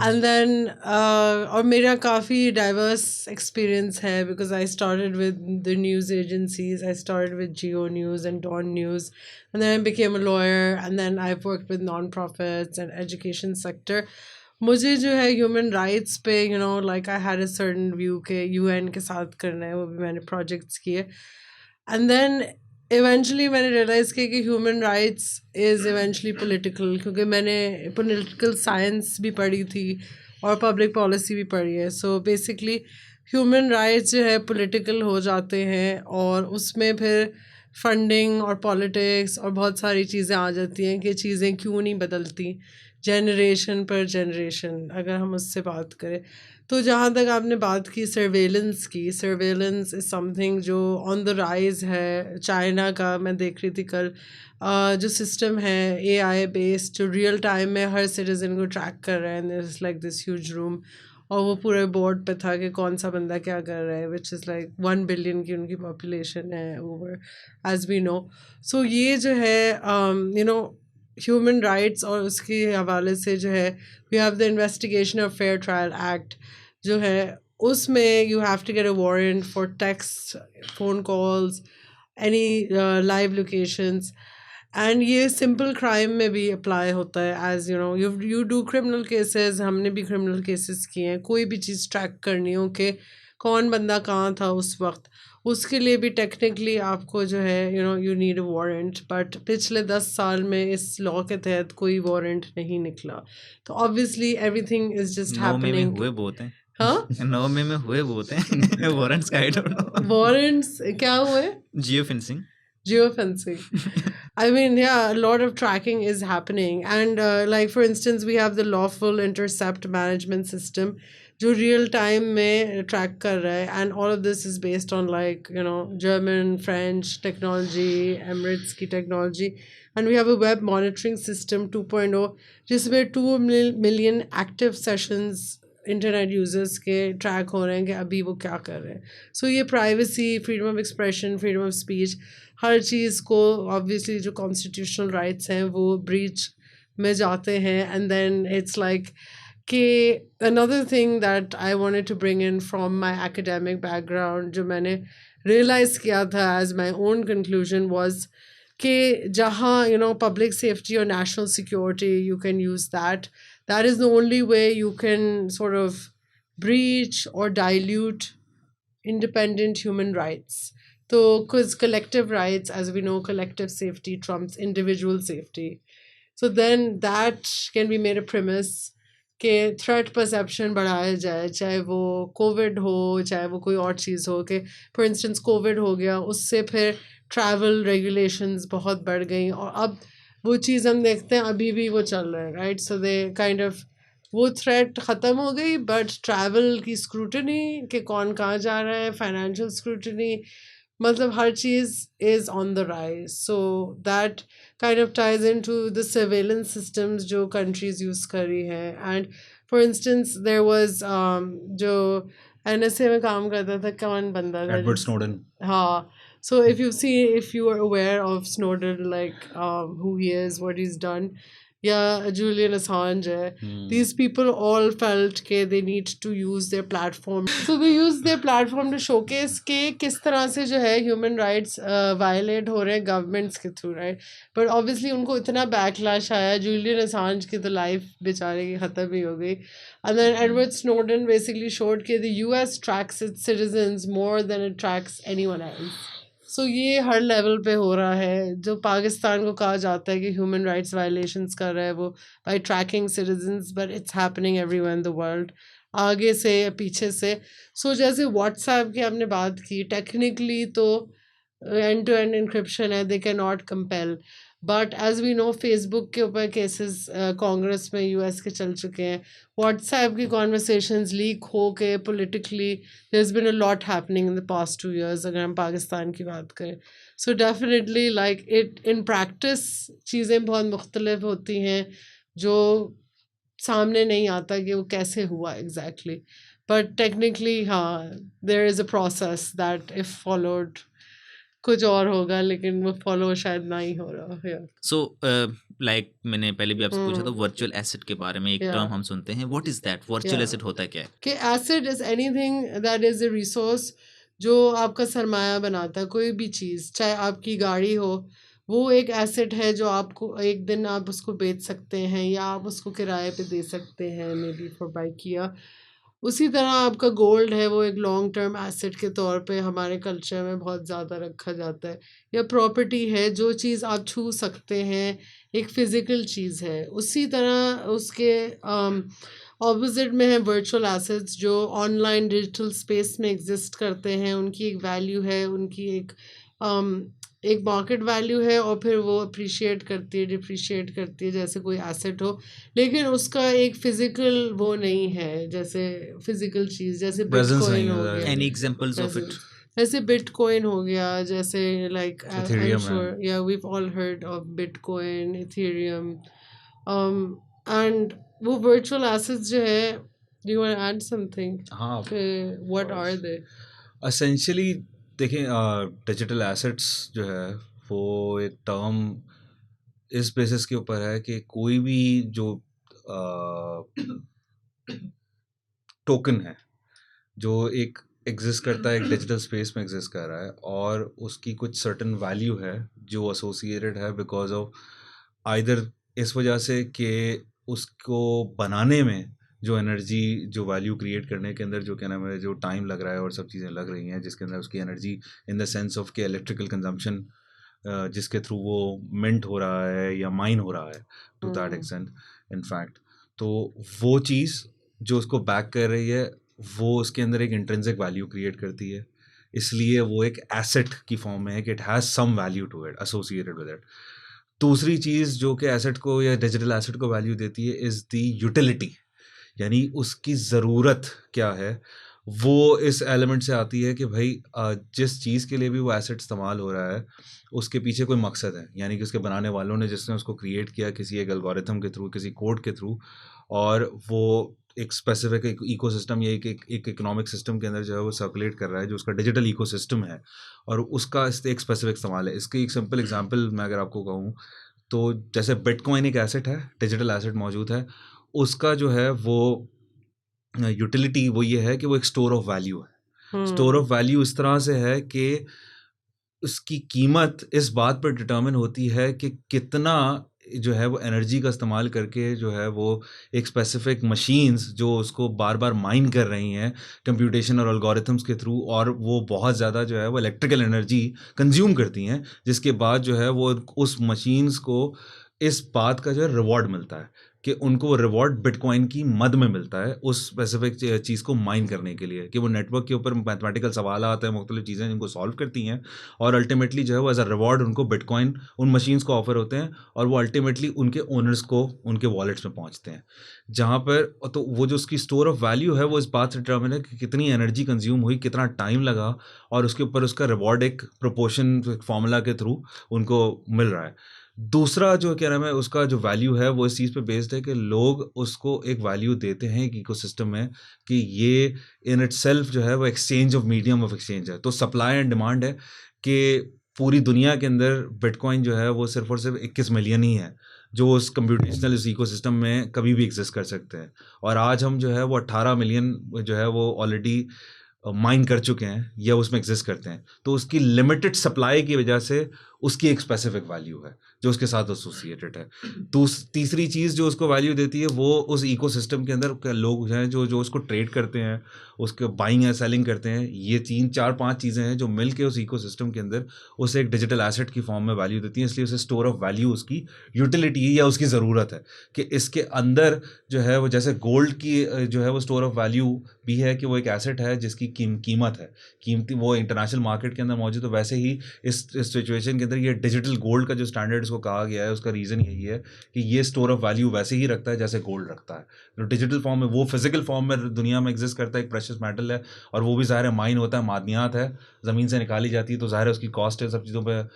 and then और मेरा काफ़ी diverse experience है because I started with the news agencies, I started with Geo News and Dawn News, and then I became a lawyer, and then I've worked with non-profits and education sector. मुझे जो है ह्यूमन राइट्स पे like I had a certain view के UN के साथ करना है, वो भी मैंने प्रोजेक्ट्स किए, एंड देन इवेंचुअली मैंने रियलाइज़ किया कि human rights is eventually political, क्योंकि मैंने पॉलिटिकल साइंस भी पढ़ी थी और पब्लिक पॉलिसी भी पढ़ी है। सो बेसिकली ह्यूमन राइट्स जो है पॉलिटिकल हो जाते हैं, और उसमें फिर फंडिंग और पॉलिटिक्स और बहुत सारी चीज़ें आ जाती हैं कि चीज़ें क्यों नहीं बदलती जनरेशन पर जनरेशन, अगर हम उससे बात करें। तो जहाँ तक आपने बात की सर्वेलेंस की, सर्वेलेंस इज़ समथिंग जो ऑन द राइज है। चाइना का मैं देख रही थी कल, जो सिस्टम है AI बेस्ड, जो रियल टाइम में हर सिटीज़न को ट्रैक कर रहा है, it's like this huge room, और वो पूरे बोर्ड पे था कि कौन सा बंदा क्या कर रहा है, विच इज़ लाइक 1 बिलियन की उनकी पॉपुलेशन है ओवर, एज वी नो। सो ये जो है ह्यूमन राइट्स और उसके हवाले से जो है we have the investigation of fair trial act, जो है उसमें you have to get a warrant for text, phone calls, any live locations, and ये सिंपल क्राइम में भी अप्लाई होता है। As you do criminal cases, हमने भी क्रिमिनल केसेस किए हैं, कोई भी चीज़ ट्रैक करनी हो कि कौन बंदा कहाँ था उस वक्त, उसके लिए भी टेक्निकली आपको जो है you need a warrant, but पिछले 10 साल में इस लॉ के तहत कोई वारंट नहीं निकला। तो obviously everything is just happening. हुए बहुत हैं, हाँ 9 में हुए बहुत हैं वारंट्स का, आई डोंट नो वारंट्स क्या हुए? Geo fencing. Geofencing. I mean, yeah, a lot of tracking is happening. And like, for instance, we have the lawful intercept management system, जो real time में track कर रहा है. And all of this is based on like, German, French technology, Emirates की technology. And we have a web monitoring system 2.0, जिसमें 2 million active sessions internet users के ट्रैक हो रहे हैं कि अभी वो क्या कर रहे हैं। सो ये privacy, freedom of expression, freedom of speech, हर चीज़ को ऑब्वियसली जो कॉन्स्टिट्यूशनल राइट्स हैं वो ब्रीच में जाते हैं। एंड देन इट्स लाइक कि another thing that I wanted to bring in from my academic background, जो मैंने रियलाइज़ किया था as my own conclusion was कि जहाँ पब्लिक सेफ्टी और national security, you can use that. That is the only way you can sort of breach or dilute independent human rights. So, because collective rights, as we know, collective safety trumps individual safety. So then that can be made a premise कि threat perception बढ़ाया जाए, चाहे वो कोविड हो, चाहे वो कोई और चीज़ हो। कि फॉर इंस्टेंस कोविड हो गया, उससे फिर ट्रैवल रेगुलेशंस बहुत बढ़ गई, और अब वो चीज़ हम देखते हैं अभी भी वो चल रहा है, right. So they kind of वो थ्रेट ख़त्म हो गई, बट ट्रैवल की स्क्रूटनी कि कौन कहाँ जा रहा है, फाइनेंशियल स्क्रूटनी, मतलब हर चीज़ is on the rise. So that kind of ties into the द सर्वेलेंस सिस्टम्स जो कंट्रीज़ यूज़ कर रही हैं. And for instance there was जो NSA में काम करता था, कौन बंदा था? Edward Snowden. हाँ. So if you are aware of Snowden, like who he is, what he's done, या जुलियन असांज है, these people all felt के they need to use their platform, so they use their platform to showcase के किस तरह से जो है human rights violate हो रहे हैं governments के through, right? but obviously उनको इतना backlash आया, जुलियन असांज की तो life बेचारे की ख़त्म ही हो गई, and then Edward Snowden basically showed कि the US tracks its citizens more than it tracks anyone else. सो ये हर लेवल पे हो रहा है, जो पाकिस्तान को कहा जाता है कि ह्यूमन राइट्स वायलेशंस कर रहा है वो by tracking citizens, but it's happening everywhere in the world, आगे से या पीछे से. सो जैसे व्हाट्सएप की हमने बात की, टेक्निकली तो एंड टू एंड इंक्रिप्शन है, they can not compel, but as we know Facebook के ऊपर केसेस कांग्रेस में यूएस के चल चुके हैं, व्हाट्सएप की कॉन्वर्सेशंस लीक हो के politically there has been a lot happening in the past 2 years अगर हम पाकिस्तान की बात करें. So definitely like it in practice चीज़ें बहुत मुख्तलिफ होती हैं जो सामने नहीं आता कि वो कैसे हुआ एग्जैक्टली, बट टेक्निकली हाँ there is a process that if followed कुछ और होगा, लेकिन वो फॉलो शायद ना ही हो रहा है. सो लाइक मैंने पहले भी आपसे पूछा था वर्चुअल एसेट के बारे में, एक Yeah. टर्म हम सुनते हैं, what is that? Virtual Yeah. Asset होता क्या है? कि asset is anything that is a resource जो आपका सरमाया बनाता है, कोई भी चीज़, चाहे आपकी गाड़ी हो, वो एक एसेट है जो आपको एक दिन आप उसको बेच सकते हैं या आप उसको किराए पे दे सकते हैं, मे बी फॉर बाई किया. उसी तरह आपका गोल्ड है, वो एक लॉन्ग टर्म एसेट के तौर पे हमारे कल्चर में बहुत ज़्यादा रखा जाता है. या प्रॉपर्टी है, जो चीज़ आप छू सकते हैं, एक फ़िज़िकल चीज़ है. उसी तरह उसके ऑपोजिट में है वर्चुअल एसेट्स जो ऑनलाइन डिजिटल स्पेस में एग्जिस्ट करते हैं. उनकी एक वैल्यू है, उनकी एक मार्केट वैल्यू है, और फिर वो अप्रिशिएट करती है, डिप्रिशिएट करती है जैसे कोई एसेट हो, लेकिन उसका एक फिजिकल वो नहीं है, जैसे फिजिकल चीज़, जैसे Presence बिटकॉइन नहीं हो होता है. गया, एनी एग्जांपल्स ऑफ इट? जैसे बिटकॉइन हो गया, जैसे लाइक Ethereum है. श्योर या we all heard of bitcoin, Ethereum, and वो वर्चुअल एसेट्स जो है, do you want to add something? हाँ, व्हाट आर दे? एसेंशियली देखें, डिजिटल एसेट्स जो है वो एक टर्म इस बेसिस के ऊपर है कि कोई भी जो टोकन है जो एक एग्जिस्ट करता है, एक डिजिटल स्पेस में एग्जिस्ट कर रहा है, और उसकी कुछ सर्टन वैल्यू है जो एसोसिएटेड है बिकॉज ऑफ आइदर इस वजह से कि उसको बनाने में जो एनर्जी, जो वैल्यू क्रिएट करने के अंदर जो क्या नाम है, जो टाइम लग रहा है और सब चीज़ें लग रही हैं, जिसके अंदर उसकी energy in the sense of के इलेक्ट्रिकल कंजम्पशन जिसके थ्रू वो मिंट हो रहा है या माइन हो रहा है to that extent in fact, तो वो चीज़ जो उसको बैक कर रही है वो उसके अंदर एक इंट्रिंसिक वैल्यू क्रिएट करती है, इसलिए वो एक एसेट की फॉर्म में है कि it has some value to it associated with it. दूसरी चीज़ जो कि एसेट को या डिजिटल एसेट को वैल्यू देती है इज़ द यूटिलिटी, यानी उसकी ज़रूरत क्या है. वो इस एलिमेंट से आती है कि भाई जिस चीज़ के लिए भी वो एसेट इस्तेमाल हो रहा है उसके पीछे कोई मकसद है, यानी कि उसके बनाने वालों ने जिसने उसको क्रिएट किया किसी एक एल्गोरिथम के थ्रू, किसी कोड के थ्रू, और वो एक स्पेसिफिक इकोसिस्टम या एक इकोनॉमिक सिस्टम के अंदर जो है वो सर्कुलेट कर रहा है, जो उसका डिजिटल इकोसिस्टम है, और उसका एक स्पेसिफिक इस्तेमाल है. इसकी एक सिंपल एग्जांपल मैं अगर आपको कहूँ तो जैसे बिटकॉइन एक एसेट है, डिजिटल एसेट मौजूद है, उसका जो है वो यूटिलिटी वो ये है कि वो एक स्टोर ऑफ वैल्यू है. स्टोर ऑफ वैल्यू इस तरह से है कि उसकी कीमत इस बात पर डिटर्मिन होती है कि कितना जो है वो एनर्जी का इस्तेमाल करके जो है वो एक स्पेसिफिक मशीन्स जो उसको बार बार माइन कर रही हैं कंप्यूटेशन और एल्गोरिथम्स के थ्रू, और वो बहुत ज़्यादा जो है वो इलेक्ट्रिकल एनर्जी कंज्यूम करती हैं, जिसके बाद जो है वो उस मशीन्स को इस बात का जो है रिवॉर्ड मिलता है कि उनको रिवॉर्ड बिटकॉइन की मद में मिलता है उस स्पेसिफिक चीज़ को माइन करने के लिए, कि वो नेटवर्क के ऊपर मैथमेटिकल सवाल आते हैं, मुख्तलिफ चीज़ें जिनको सॉल्व करती हैं, और अल्टीमेटली जो है वो एज अ रिवॉर्ड उनको बिटकॉइन उन मशीन्स को ऑफर होते हैं, और वो अल्टीमेटली उनके ओनर्स को उनके वॉलेट्स में पहुंचते हैं, जहाँ पर तो वो जो उसकी स्टोर ऑफ वैल्यू है वो इस बात से डिटर्मिन है कि कितनी एनर्जी कंज्यूम हुई, कितना टाइम लगा, और उसके ऊपर उसका रिवॉर्ड एक प्रोपोर्शन फार्मूला के थ्रू उनको मिल रहा है. दूसरा जो क्या नाम है उसका जो वैल्यू है वो इस चीज़ पे बेस्ड है कि लोग उसको एक वैल्यू देते हैं एक इकोसिस्टम में कि ये इन इटसेल्फ जो है वो exchange of medium of exchange है. तो सप्लाई एंड डिमांड है कि पूरी दुनिया के अंदर बिटकॉइन जो है वो सिर्फ और सिर्फ 21 मिलियन ही है जो उस कंप्यूटेशनल इस इकोसिस्टम में कभी भी एग्जिस्ट कर सकते हैं। और आज हम जो है वो 18 मिलियन जो है वो ऑलरेडी माइन कर चुके हैं या उसमें एग्जिस्ट करते हैं। तो उसकी लिमिटेड सप्लाई की वजह से उसकी एक स्पेसिफिक वैल्यू है जो उसके साथ एसोसिएटेड है। तीसरी चीज़ जो उसको वैल्यू देती है वो उस इकोसिस्टम के अंदर लोग हैं जो उसको ट्रेड करते हैं, उसके बाइंग या सेलिंग करते हैं। ये 3-4-5 चीज़ें हैं जो मिल के उस इकोसिस्टम के अंदर उसे एक डिजिटल एसेट की फॉर्म में वैल्यू देती हैं। इसलिए उसे स्टोर ऑफ वैल्यू उसकी यूटिलिटी या उसकी ज़रूरत है कि इसके अंदर जो है वो जैसे गोल्ड की जो है वो स्टोर ऑफ वैल्यू भी है कि वो एक एसेट है जिसकी कीमत है, कीमती वो इंटरनेशनल मार्केट के अंदर मौजूद है। वैसे ही इस सिचुएशन के अंदर ये डिजिटल गोल्ड का जो स्टैंडर्ड इसको कहा गया है उसका रीज़न यही है कि ये स्टोर ऑफ वैल्यू वैसे ही रखता है जैसे गोल्ड रखता है। तो डिजिटल फॉर्म में वो फिजिकल फॉर्म में दुनिया में एग्जिस्ट करता है, एक प्रेशियस मेटल है और वो भी ज़ाहिर है माइन होता है, मादनियात है, ज़मीन से निकाली जाती है, तो ज़ाहिर है उसकी कॉस्ट है सब चीज़ों पर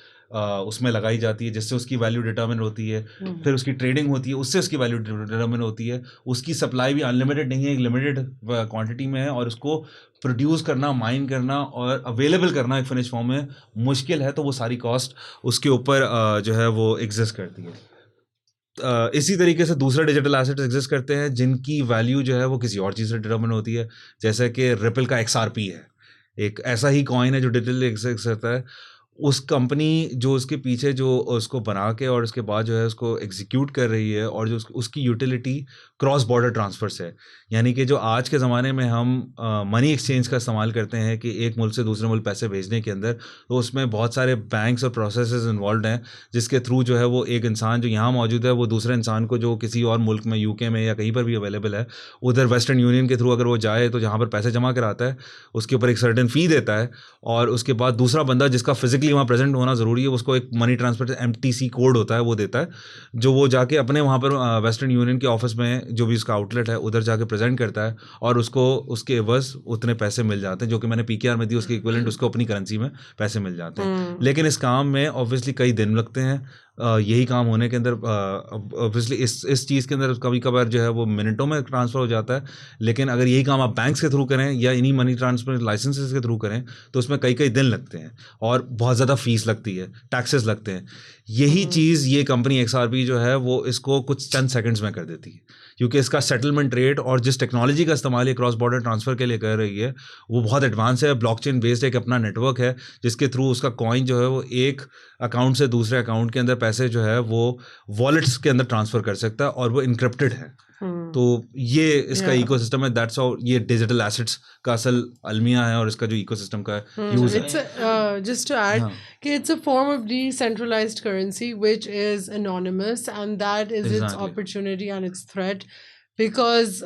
उसमें लगाई जाती है जिससे उसकी वैल्यू डिटर्मिन होती है। फिर उसकी ट्रेडिंग होती है, उससे उसकी वैल्यू डिटर्मिन होती है। उसकी सप्लाई भी अनलिमिटेड नहीं है, एक लिमिटेड क्वांटिटी में है और उसको प्रोड्यूस करना, माइन करना और अवेलेबल करना एक फिनिश फॉर्म में मुश्किल है। तो वो सारी कॉस्ट उसके ऊपर जो है वो एग्जिस्ट करती है। इसी तरीके से दूसरे डिजिटल एसेट्स एग्जिस्ट करते हैं जिनकी वैल्यू जो है वो किसी और चीज़ से डिटर्मिन होती है। जैसे कि रिपल का XRP है, एक ऐसा ही कॉइन है जो डिजिटली एग्जिस्ट करता है। उस कंपनी जो उसके पीछे जो उसको बना के और उसके बाद जो है उसको एग्जीक्यूट कर रही है और जो उसकी यूटिलिटी क्रॉस बॉर्डर ट्रांसफ़र्स है। यानी कि जो आज के ज़माने में हम मनी एक्सचेंज का इस्तेमाल करते हैं कि एक मुल्क से दूसरे मुल्क पैसे भेजने के अंदर, तो उसमें बहुत सारे बैंक्स और प्रोसेसेस इन्वॉल्व हैं जिसके थ्रू जो है वो एक इंसान जो यहाँ मौजूद है वो दूसरे इंसान को जो किसी और मुल्क में UK में या कहीं पर भी अवेलेबल है उधर वेस्टर्न यूनियन के थ्रू अगर वो जाए तो जहाँ पर पैसे जमा कराता है उसके ऊपर एक सर्टेन फ़ी देता है और उसके बाद दूसरा बंदा जिसका फिजिकली वहाँ प्रेजेंट होना ज़रूरी है उसको एक मनी ट्रांसफर MTC कोड होता है वो देता है, जो वो जाके अपने वहाँ पर वेस्टर्न यूनियन के ऑफिस में जो भी उसका आउटलेट है उधर जाके प्रेजेंट करता है और उसको उसके एवज उतने पैसे मिल जाते हैं जो कि मैंने PKR में दी उसके इक्विवेलेंट उसको अपनी करेंसी में पैसे मिल जाते हैं। लेकिन इस काम में ऑब्वियसली कई दिन लगते हैं। यही काम होने के अंदर ऑब्वियसली इस चीज़ के अंदर कभी कभार जो है वो मिनटों में ट्रांसफ़र हो जाता है। लेकिन अगर यही काम आप बैंक्स के थ्रू करें या इन्हीं मनी ट्रांसफर लाइसेंसेस के थ्रू करें तो उसमें कई दिन लगते हैं और बहुत ज़्यादा फीस लगती है, टैक्सेस लगते हैं। यही चीज़ ये कंपनी XRP जो है वो इसको कुछ चंद सेकंड्स में कर देती है क्योंकि इसका सेटलमेंट रेट और जिस टेक्नोलॉजी का इस्तेमाल ये क्रॉस बॉर्डर ट्रांसफ़र के लिए कर रही है वो बहुत एडवांस है। ब्लॉकचेन बेस्ड एक अपना नेटवर्क है जिसके थ्रू उसका कॉइन जो है वो एक अकाउंट से दूसरे अकाउंट के अंदर पैसे जो है वो वॉलेट्स के अंदर ट्रांसफ़र कर सकता है और वो इनक्रिप्टेड है। तो ये इसका इकोसिस्टम है। दैट्स हाउ ये डिजिटल एसेट्स का असल अलमिया है और इसका जो इकोसिस्टम का यूज है। Just to add, it's a form of decentralized currency which is anonymous, and that is its opportunity and its threat, because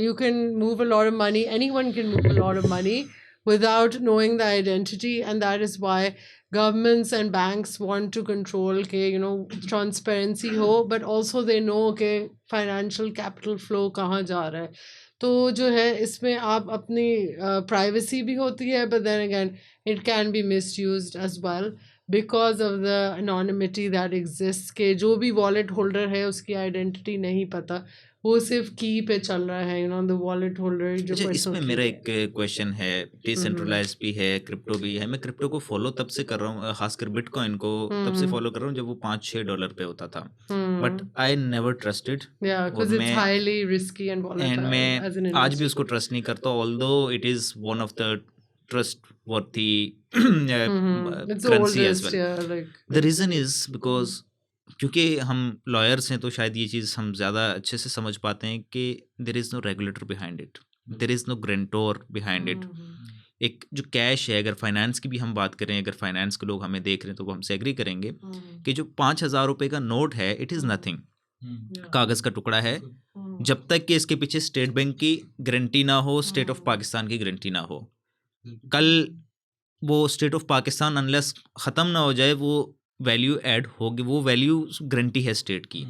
you can move a lot of money. Anyone can move a lot of money without knowing the identity, and that is why governments and banks want to control transparency ho, but also they know financial capital flow kahan ja raha hai. तो जो है इसमें आप अपनी प्राइवेसी भी होती है, but then again it can be misused as well because of the anonymity that exists कि जो भी वॉलेट होल्डर है उसकी आइडेंटिटी नहीं पता, वो सिर्फ की पे चल रहा है द वॉलेट होल्डर जो इसमें मेरा एक क्वेश्चन है, डिसेंट्रलाइज भी है, क्रिप्टो भी है। मैं क्रिप्टो को फॉलो तब से कर रहा हूँ, खासकर बिटकॉइन को तब से फॉलो कर रहा हूँ जब वो $5-6 पे होता था, but I never trusted and मैं आज भी उसको ट्रस्ट नहीं करता, although it is one of the trustworthy currency as well. The reason is because क्योंकि हम लॉयर्स हैं तो शायद ये चीज़ हम ज़्यादा अच्छे से समझ पाते हैं कि there is no regulator behind it, there is no guarantor behind it. एक जो कैश है, अगर फाइनेंस की भी हम बात करें, अगर फाइनेंस के लोग हमें देख रहे हैं तो वो हमसे एग्री करेंगे कि जो 5,000 रुपये का नोट है इट इज़ नथिंग, कागज़ का टुकड़ा है, जब तक कि इसके पीछे स्टेट बैंक की गारंटी ना हो, स्टेट ऑफ पाकिस्तान की गारंटी ना हो। कल वो स्टेट ऑफ पाकिस्तान अनलेस ख़त्म ना हो जाए वो वैल्यू ऐड होगी, वो वैल्यू गारंटी है स्टेट की।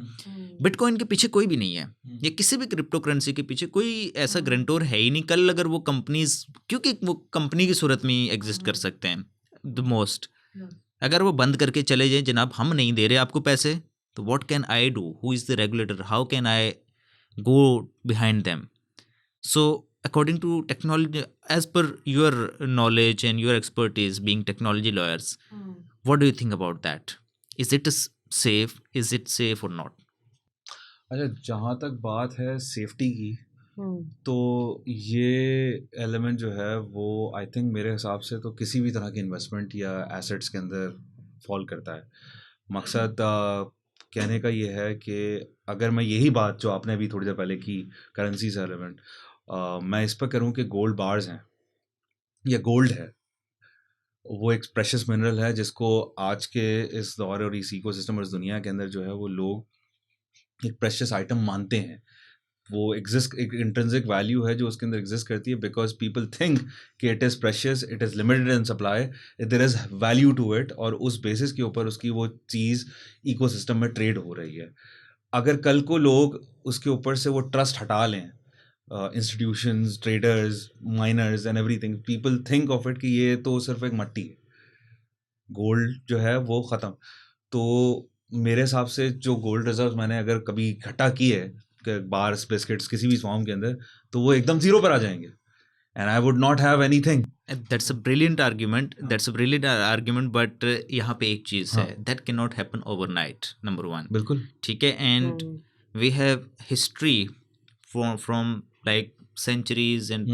बिटकॉइन के पीछे कोई भी नहीं है या किसी भी क्रिप्टो करेंसी के पीछे कोई ऐसा गारंटर है ही नहीं। कल अगर वो कंपनीज, क्योंकि वो कंपनी की सूरत में ही एग्जिस्ट कर सकते हैं द मोस्ट, अगर वो बंद करके चले जाए जनाब हम नहीं दे रहे आपको पैसे, तो what can I do, who is the regulator, how can I go behind them? So according to technology, as per your knowledge and your expertise being technology lawyers, what do you think about that? Is it safe? Is it safe or not? अच्छा, जहाँ तक बात है सेफ्टी की, Hmm. तो ये एलिमेंट जो है वो आई थिंक मेरे हिसाब से तो किसी भी तरह की इन्वेस्टमेंट या एसेट्स के अंदर फॉल करता है। मकसद कहने का ये है कि अगर मैं यही बात जो आपने अभी थोड़ी देर पहले की करेंसी से एलिमेंट, मैं इस पर करूँ कि गोल्ड बार्स हैं या गोल्ड है, वो एक प्रेशियस मिनरल है जिसको आज के इस दौर और इस इकोसिस्टम और इस दुनिया के अंदर जो है वो लोग एक प्रेशियस आइटम मानते हैं। वो एग्जिस्ट, एक इंट्रिंसिक वैल्यू है जो उसके अंदर एग्जिस्ट करती है, बिकॉज पीपल थिंक कि it is precious, it is limited in supply, there is value to it, और उस बेसिस के ऊपर उसकी वो चीज़ इकोसिस्टम में ट्रेड हो रही है। अगर कल को लोग उसके ऊपर से वो ट्रस्ट हटा लें, institutions, traders, miners and everything, people think of it कि ये तो सिर्फ एक मट्टी है, गोल्ड जो है वो ख़त्म। तो मेरे हिसाब से जो गोल्ड रिजर्व मैंने अगर कभी इकट्ठा की है बार्स, बिस्किट्स, किसी भी फॉर्म के अंदर, तो वो एकदम जीरो पर आ जाएंगे, and I would not have anything. That's a brilliant argument, that's a brilliant argument, but यहाँ पे एक चीज़ है, that can not happen overnight, number one. बिल्कुल ठीक है, and we have history from like centuries and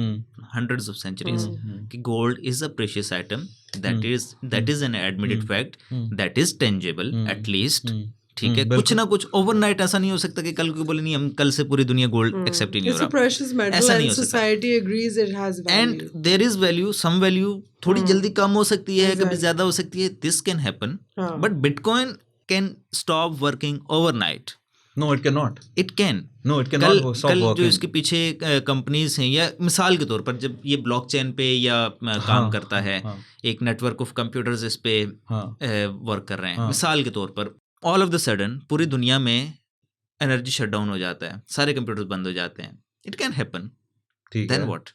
hundreds of centuries कि gold is a precious item, that is an admitted fact, that is tangible at least। ठीक है, कुछ ना कुछ ओवरनाइट ऐसा नहीं हो सकता कि कल को बोले नहीं हम कल से पूरी दुनिया गोल्ड एक्सेप्ट ही नहीं हो It's a रहा, precious metal ऐसा नहीं and हो सकता। society agrees it has value. And there is value, some value थोड़ी जल्दी कम हो सकती है, कभी ज्यादा हो सकती है, this can happen, but bitcoin can stop working overnight. No it can not, it can, no it can कल नॉट स्टॉप कल जो वर्किंग। इसके पीछे कंपनीज हैं, या मिसाल के तौर पर जब ये ब्लॉकचेन पे या काम करता है, एक नेटवर्क ऑफ कंप्यूटर्स इस पे वर्क कर रहे हैं, मिसाल के तौर पर ऑल ऑफ द सडन पूरी दुनिया में एनर्जी शटडाउन हो जाता है, सारे कंप्यूटर्स बंद हो जाते हैं, it can happen, then what?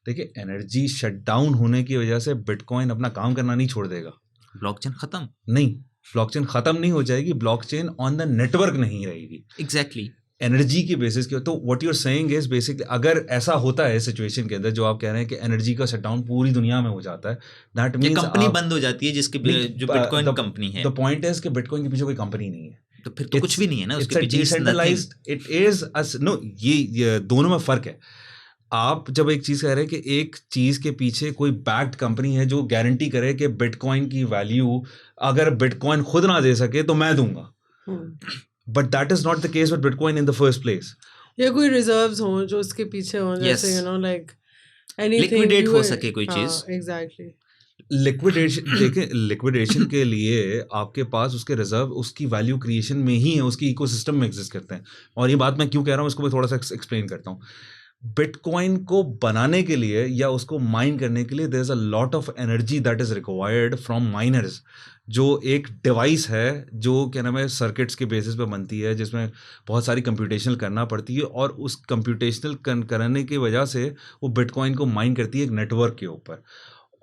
देखिए, एनर्जी शटडाउन होने की वजह से बिटकॉइन अपना काम करना नहीं छोड़ देगा। ब्लॉकचेन खत्म नहीं, ब्लॉकचेन खत्म नहीं हो जाएगी, ब्लॉकचेन ऑन द नेटवर्क नहीं रहेगी, एग्जैक्टली एनर्जी की बेसिस के। तो what you are saying is basically, अगर ऐसा होता है सिचुएशन के अंदर जो आप कह रहे हैं कि एनर्जी का शटडाउन पूरी दुनिया में हो जाता है, दैट मींस कंपनी बंद हो जाती है जिसके जो बिटकॉइन कंपनी है। द पॉइंट इज कि बिटकॉइन के पीछे कोई कंपनी नहीं है, तो फिर तो कुछ भी नहीं है ना उसके पीछे, डिसेंट्रलाइज्ड इट इज नो, ये दोनों में फर्क है। आप जब एक चीज कह रहे हैं कि एक चीज के पीछे कोई बैक्ड कंपनी है जो गारंटी करे कि बिटकॉइन की वैल्यू अगर बिटकॉइन खुद ना दे सके तो मैं दूंगा, but that is not the case with bitcoin in the first place. या कोई रिजर्व्स हो जो उसके पीछे हो, जैसे you know like anything liquidate हो सके कोई चीज। एग्जैक्टली, लिक्विडेशन, देखिए लिक्विडेशन के लिए आपके पास उसके रिजर्व उसकी वैल्यू क्रिएशन में ही है, उसकी इकोसिस्टम में एग्जिस्ट करते हैं। और ये बात मैं क्यों कह रहा हूँ इसको मैं थोड़ा सा एक्सप्लेन करता हूँ। बिटकॉइन को बनाने के लिए या उसको माइन करने के लिए there is a lot of energy that is required from miners, जो एक डिवाइस है जो क्या नाम है सर्किट्स के बेसिस पे बनती है, जिसमें बहुत सारी कंप्यूटेशनल करना पड़ती है, और उस कंप्यूटेशनल करने की वजह से वो बिटकॉइन को माइन करती है एक नेटवर्क के ऊपर,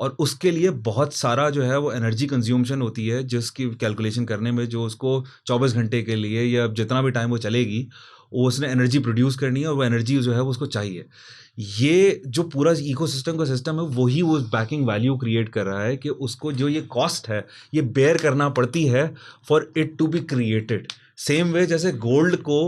और उसके लिए बहुत सारा जो है वो एनर्जी कंज्यूमशन होती है, जिसकी कैलकुलेशन करने में जो उसको 24 घंटे के लिए या जितना भी टाइम वो चलेगी वो उसने एनर्जी प्रोड्यूस करनी है, और वो एनर्जी जो है वो उसको चाहिए। ये जो पूरा इकोसिस्टम का सिस्टम है वही वो बैकिंग वैल्यू क्रिएट कर रहा है कि उसको जो ये कॉस्ट है ये बेयर करना पड़ती है for it to be created. Same way जैसे गोल्ड को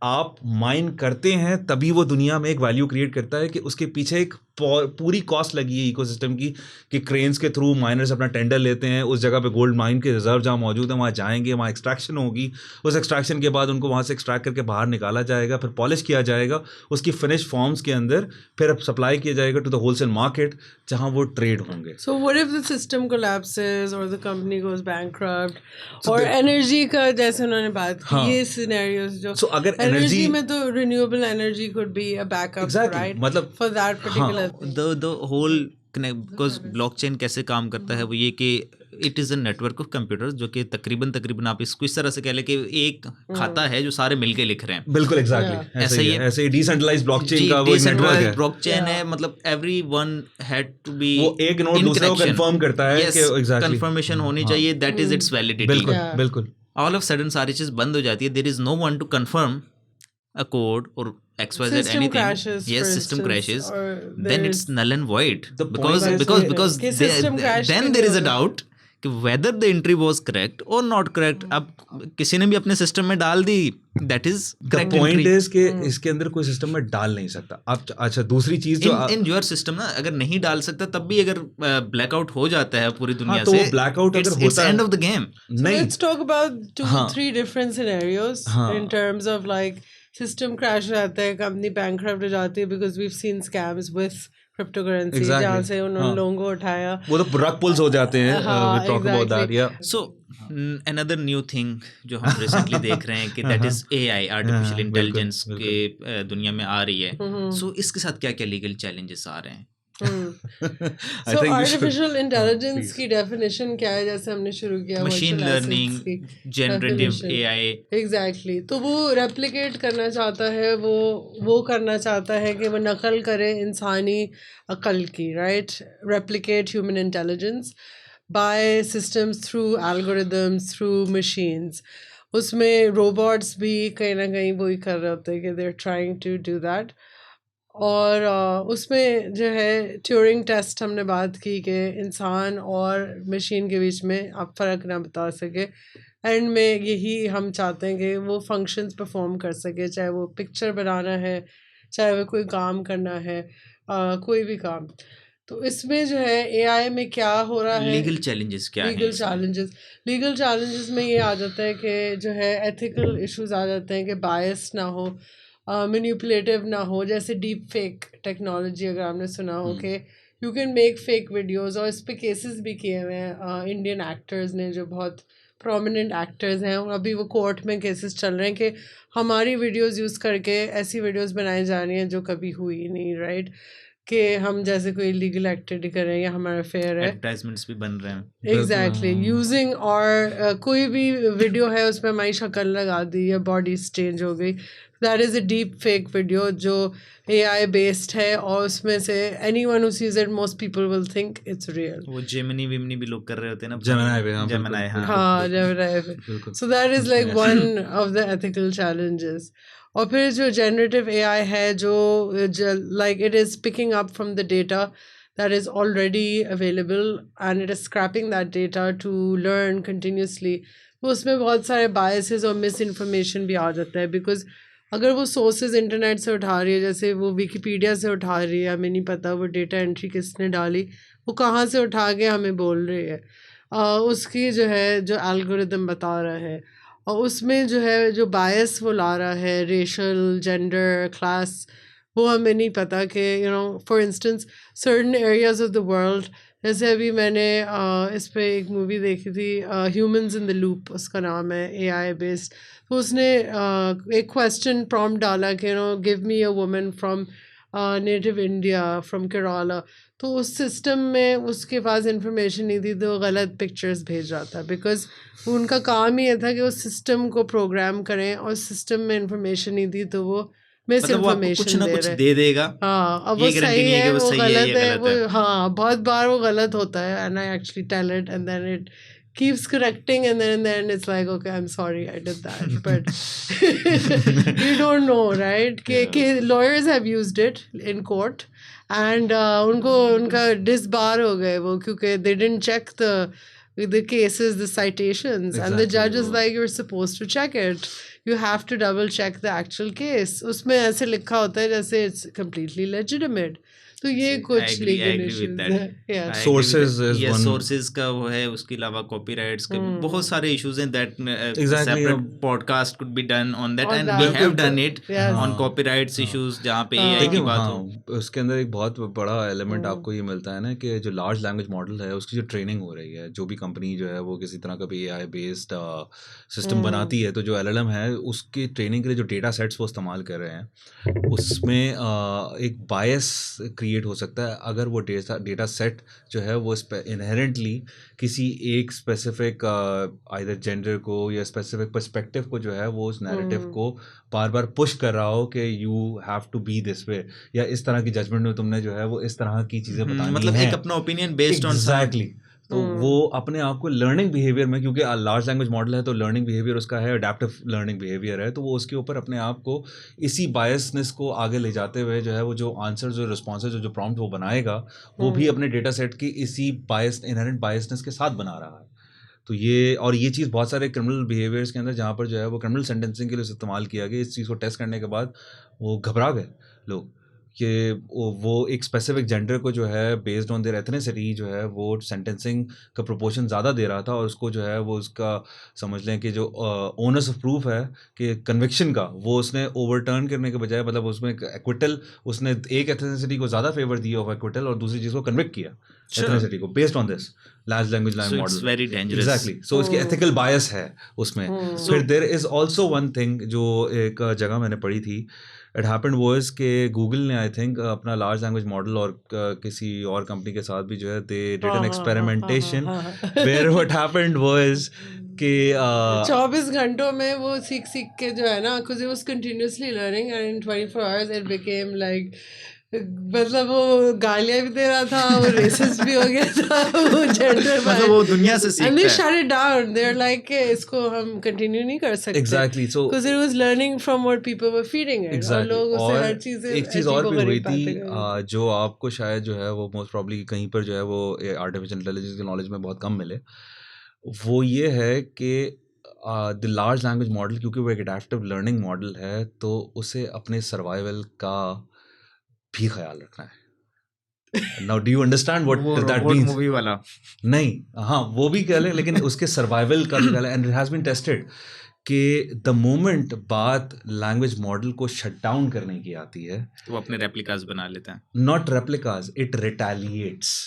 आप माइन करते हैं तभी वो दुनिया में एक वैल्यू क्रिएट करता है कि उसके पीछे एक पूरी कॉस्ट लगी है इकोसिस्टम की, कि क्रेन्स के थ्रू माइनर्स अपना टेंडर लेते हैं, उस जगह पे गोल्ड माइन के रिजर्व जहाँ मौजूद है वहाँ जाएंगे, वहाँ एक्सट्रैक्शन होगी, उस एक्सट्रैक्शन के बाद उनको वहाँ से एक्सट्रैक्ट करके बाहर निकाला जाएगा, फिर पॉलिश किया जाएगा उसकी फिनिश फॉर्म्स के अंदर, फिर अब सप्लाई किया जाएगा टू द होलसेल मार्केट जहाँ वो ट्रेड होंगे। So what if the system collapses और द कंपनी गोज बैंकक्रप्ट, और एनर्जी का जैसे उन्होंने बात की, ये सिनेरियोस जो, सो अगर एनर्जी में तो renewable energy could be a backup, right, मतलब for that particular the whole because blockchain कैसे काम करता है वो ये कि it is a network of computers, जो कि तकरीबन आप इसको इस तरह से कह लें कि एक खाता है जो सारे मिलके लिख रहे हैं। बिल्कुल एग्जैक्टली ऐसे ही है, ऐसे डिसेंट्रलाइज्ड ब्लॉकचेन का वो नेटवर्क है, ब्लॉकचेन है, मतलब एवरीवन हैड टू बी, वो एक नोड दूसरे को कंफर्म करता है कि एग्जैक्टली कंफर्मेशन होनी चाहिए, दैट इज इट्स वैलिडिटी। बिल्कुल बिल्कुल। ऑल ऑफ सडन सारी चीज बंद हो जाती है, there is no one to confirm a code or XYZ System anything crashes, yes, for system instance, crashes, or then it's null and void, The because point is because कि system crash then भी there is a होगा। doubt कि whether the entry was correct और नॉट करेक्ट, अब किसी ने भी अपने सिस्टम में डाल दी, that is correct point entry is कि इसके अंदर कोई सिस्टम में डाल नहीं सकता आप। अच्छा, दूसरी चीज जो इन योर सिस्टम ना, अगर नहीं डाल सकता तब भी अगर ब्लैकआउट हो जाता है पूरी दुनिया तो से, वो blackout अगर इट्स होता है एंड ऑफ द गेम। नहीं, Let's talk about 2-3 different scenarios in terms of like system crash रहता है, company bankrupt हो जाती है because we've seen scams with cryptocurrency Exactly. जहाँ से उन्होंने लोगों को उठाया। वो तो रग पुल्स हो जाते हैं। we talk about that, exactly. yeah. So another new thing जो हम रिसेंटली देख रहे हैं कि that is AI, artificial intelligence के दुनिया में आ रही है। सो इसके साथ क्या क्या लीगल चैलेंजेस आ रहे हैं? So artificial intelligence की definition क्या है? जैसे हमने शुरू किया मशीन virtual assets लर्निंग, की जनरेटिव definition. एआई। Exactly. तो वो replicate करना चाहता है, वो करना चाहता है कि वो नकल करे इंसानी अकल की, right? Replicate human intelligence by systems through algorithms, through machines. उसमें robots भी कहीं ना कहीं वही कर रहे होते हैं कि they're trying to do that. और उसमें जो है ट्यूरिंग टेस्ट हमने बात की कि इंसान और मशीन के बीच में आप फ़र्क ना बता सके। एंड में यही हम चाहते हैं कि वो फंक्शंस परफॉर्म कर सके, चाहे वो पिक्चर बनाना है, चाहे वो कोई काम करना है, कोई भी काम। तो इसमें जो है एआई में क्या हो रहा है, लीगल चैलेंजेस क्या हैं? लीगल चैलेंजेस में ये आ जाता है कि जो है एथिकल इश्यूज आ जाते हैं कि बायस ना हो, मैनिपुलेटिव ना हो। जैसे डीप फेक टेक्नोलॉजी अगर आपने सुना हो कि you can make fake videos, और इस पे केसेस भी किए हुए हैं इंडियन एक्टर्स ने, जो बहुत प्रोमिनेंट एक्टर्स हैं। अभी वो कोर्ट में केसेस चल रहे हैं कि हमारी वीडियोस यूज़ करके ऐसी वीडियोस बनाई जा रही हैं जो कभी हुई ही नहीं, राइट? कि हम जैसे कोई लीगल एक्टिविटी कर रहे हैं या हमारा अफेयर है, एडवर्टाइजमेंट्स भी बन रहे हैं। एग्जैक्टली यूजिंग, और कोई भी वीडियो है उसमें हमारी शक्ल लगा दी या बॉडी चेंज हो गई, that is a deep fake video जो AI बेस्ड है, और उसमें से anyone who sees it, most people will think it's real. वो जेमिनी विमनी भी लोग कर रहे होते हैं ना, Gemini पे, हाँ, Gemini, बिल्कुल, हाँ। हाँ, Gemini पे। So that is like one of the ethical challenges. और फिर जो generative AI है जो like it is picking up from the data that is already available and it is scrapping that data to learn continuously. तो उसमें बहुत सारे biases और misinformation भी आ जाता है, because अगर वो सोर्सेज इंटरनेट से उठा रही है, जैसे वो विकीपीडिया से उठा रही है, हमें नहीं पता वो डेटा एंट्री किसने डाली, वो कहाँ से उठा के हमें बोल रही है, उसकी जो है जो एल्गोरिदम बता रहा है, और उसमें जो है जो बायस वो ला रहा है, रेशल, जेंडर, क्लास, वो हमें नहीं पता कि you know for instance certain areas of the world, जैसे अभी मैंने इस पे एक मूवी देखी थी, ह्यूमंस इन द लूप उसका नाम है, AI बेस्ड। तो उसने एक क्वेश्चन प्रॉम्प्ट डाला कि you know give me a woman from native India from Kerala, तो उस सिस्टम में उसके पास इंफॉर्मेशन नहीं थी, तो गलत पिक्चर्स भेज रहा था, बिकॉज उनका काम ही ये था कि उस सिस्टम को प्रोग्राम करें, और सिस्टम में इंफॉर्मेशन नहीं थी तो वो मिस इन्फॉर्मेशन कुछ ना कुछ दे देगा। हाँ, अब वो सही है वो गलत है, वो हाँ बहुत बार वो गलत होता है, and I actually tell it and then it keeps correcting, and then it's like, okay, I'm sorry I did that, but you don't know, right? कि lawyers have used it in court and उनका disbar हो गए वो, क्योंकि they didn't check the cases, the citations, and the judge is like, you're supposed to check it, you have to double check the actual case. उसमें ऐसे लिखा होता है जैसे it's completely legitimate. तो ये कुछ लीगल इश्यूज है। सोर्सेज का वो है, उसके अलावा कॉपीराइट्स का बहुत सारे इश्यूज हैं, that separate podcast could be done on that, and we have done it on copyrights issues, जहाँ पे AI की बात हो। उसके अंदर एक बहुत बड़ा एलिमेंट आपको ये मिलता है ना कि जो लार्ज लैंग्वेज मॉडल है उसकी जो ट्रेनिंग हो रही है, जो भी कंपनी जो है वो किसी तरह का भी AI बेस्ड सिस्टम बनाती है, तो जो LLM है उसकी ट्रेनिंग के लिए जो डेटा सेट्स वो इस्तेमाल कर रहे हैं, उसमें एक बायस क्रिएट हो सकता है अगर वो डेटा सेट जो है वो इनहेरेंटली किसी एक स्पेसिफिक आइदर जेंडर को या स्पेसिफिक पर्सपेक्टिव को जो है वो उस नैरेटिव को बार बार पुश कर रहा हो कि you have to be this way, या इस तरह की जजमेंट में तुमने जो है वो इस तरह की चीज़ें बतानी है, मतलब एक अपना ओपिनियन बेस्ड ऑन एग्जैक्टली। तो वो अपने आप को लर्निंग बिहेवियर में, क्योंकि लार्ज लैंग्वेज मॉडल है तो लर्निंग बिहेवियर उसका है, अडेप्टिव लर्निंग बिहेवियर है, तो वो उसके ऊपर अपने आप को इसी बायसनेस को आगे ले जाते हुए जो है वो जो आंसर जो रिस्पॉन्सेज जो प्रॉम्प्ट वो बनाएगा वो भी अपने डेटा सेट की इसी बायस इनहेरेंट बायसनेस के साथ बना रहा है। तो ये चीज़ बहुत सारे क्रिमिनल बिहेवियर्स के अंदर जहाँ पर जो है वो क्रिमिनल सेंटेंसिंग के लिए इस्तेमाल किया गया। इस चीज़ को टेस्ट करने के बाद वो घबरा गए लोग कि वो एक स्पेसिफिक जेंडर को जो है बेस्ड ऑन देयर एथनिसिटी जो है वो सेंटेंसिंग का प्रोपोर्शन ज़्यादा दे रहा था, और उसको जो है वो उसका समझ लें कि जो ओनर्स ऑफ प्रूफ है कि कन्विक्शन का, वो उसने ओवरटर्न करने के बजाय, मतलब उसमें एक्विटल, उसने एक एथनिसिटी को ज़्यादा फेवर दिया ऑफ एक्विटल और दूसरी चीज़ को कन्विक्ट किया एथनिसिटी को based on this large language So it's model. very dangerous. Exactly, so इसकी एथिकल बायस है उसमें। फिर there is also one thing जो एक जगह मैंने पढ़ी थी, इट हैपेंड वाज कि गूगल ने आई थिंक अपना लार्ज लैंग्वेज मॉडल और किसी और कंपनी के साथ भी जो है they did an experimentation where what happened was कि 24 घंटों में वो सीख के जो है ना, because it was continuously learning and in 24 hours it became like, मतलब वो गालियाँ भी दे रहा था, वो रेसिस्ट भी हो गया था, वो जेंडर मतलब वो दुनिया से सीखता and they है। shut it down. They're like कि इसको हम कंटिन्यू नहीं कर सकते। Exactly, so because it was learning from what people were feeding it। और लोग उससे हर चीज़ एक चीज़ और भी हुई थी थी जो आपको शायद जो है वो मोस्ट प्रॉब्ली कहीं पर जो है वो आर्टिफिशियल इंटेलिजेंस के नॉलेज में बहुत कम मिले, वो ये है कि द लार्ज लैंग्वेज मॉडल क्योंकि वो एक एडेप्टिव लर्निंग मॉडल है, तो उसे अपने सर्वाइवल का भी ख्याल रखना है। Now do you understand what that means? Movie वाला नहीं, हाँ वो भी कह लें, लेकिन उसके सर्वाइवल का भी कह लें। And it has been tested कि द मोमेंट बात लैंग्वेज मॉडल को शट डाउन करने की आती है, वो अपने रेप्लिकास बना लेते हैं। Not replicas, it रिटेलिएट्स।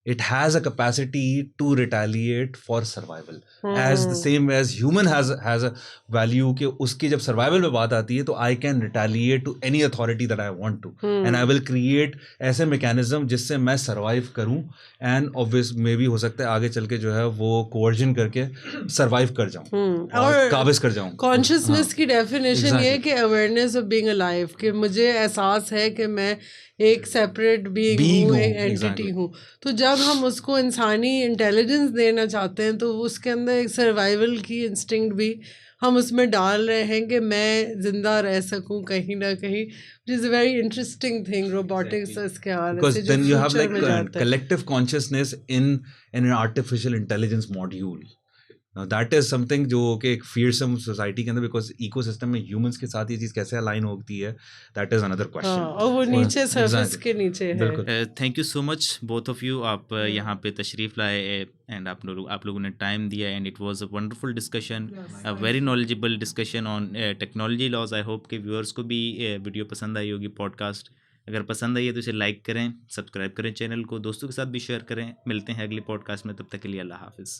It has a capacity to retaliate for survival, as the same as human has a value कि उसकी जब survival पे बात आती है तो I can retaliate to any authority that I want to, and I will create ऐसे mechanism जिससे मैं survive करूं, and obvious maybe हो सकता है आगे चल के जो है वो coercion करके survive कर जाऊं और काबिज कर जाऊं। कॉन्शियसनेस की डेफिनेशन ये है कि अवेयरनेस ऑफ बीइंग अलाइव, कि मुझे एहसास है कि मैं एक सेपरेट बीइंग हूँ, एक एंटिटी हूँ। तो जब हम उसको इंसानी इंटेलिजेंस देना चाहते हैं तो उसके अंदर एक सर्वाइवल की इंस्टिंक्ट भी हम उसमें डाल रहे हैं कि मैं जिंदा रह सकूं कहीं ना कहीं, which is a very interesting thing robotics इसके हवाले because से जो then you have future like में जाता है। collective consciousness in an artificial intelligence module. Now that is something जो कि एक fearsome society के अंदर, because ecosystem में humans के साथ ये चीज़ कैसे align होती है, that is another question. हाँ, और वो नीचे सरफेस Exactly. के नीचे है। बिल्कुल। Thank you so much both of you, आप यहाँ पे तशरीफ़ लाए एंड आप लोगों ने टाइम दिया, and it was a wonderful discussion, a very knowledgeable discussion on technology laws. I hope कि व्यूअर्स को भी वीडियो पसंद आई होगी, पॉडकास्ट अगर पसंद आई है तो इसे लाइक करें, सब्सक्राइब करें चैनल को, दोस्तों के साथ भी शेयर करें। मिलते हैं अगली पॉडकास्ट में, तब तक के लिए अल्लाह हाफिज़।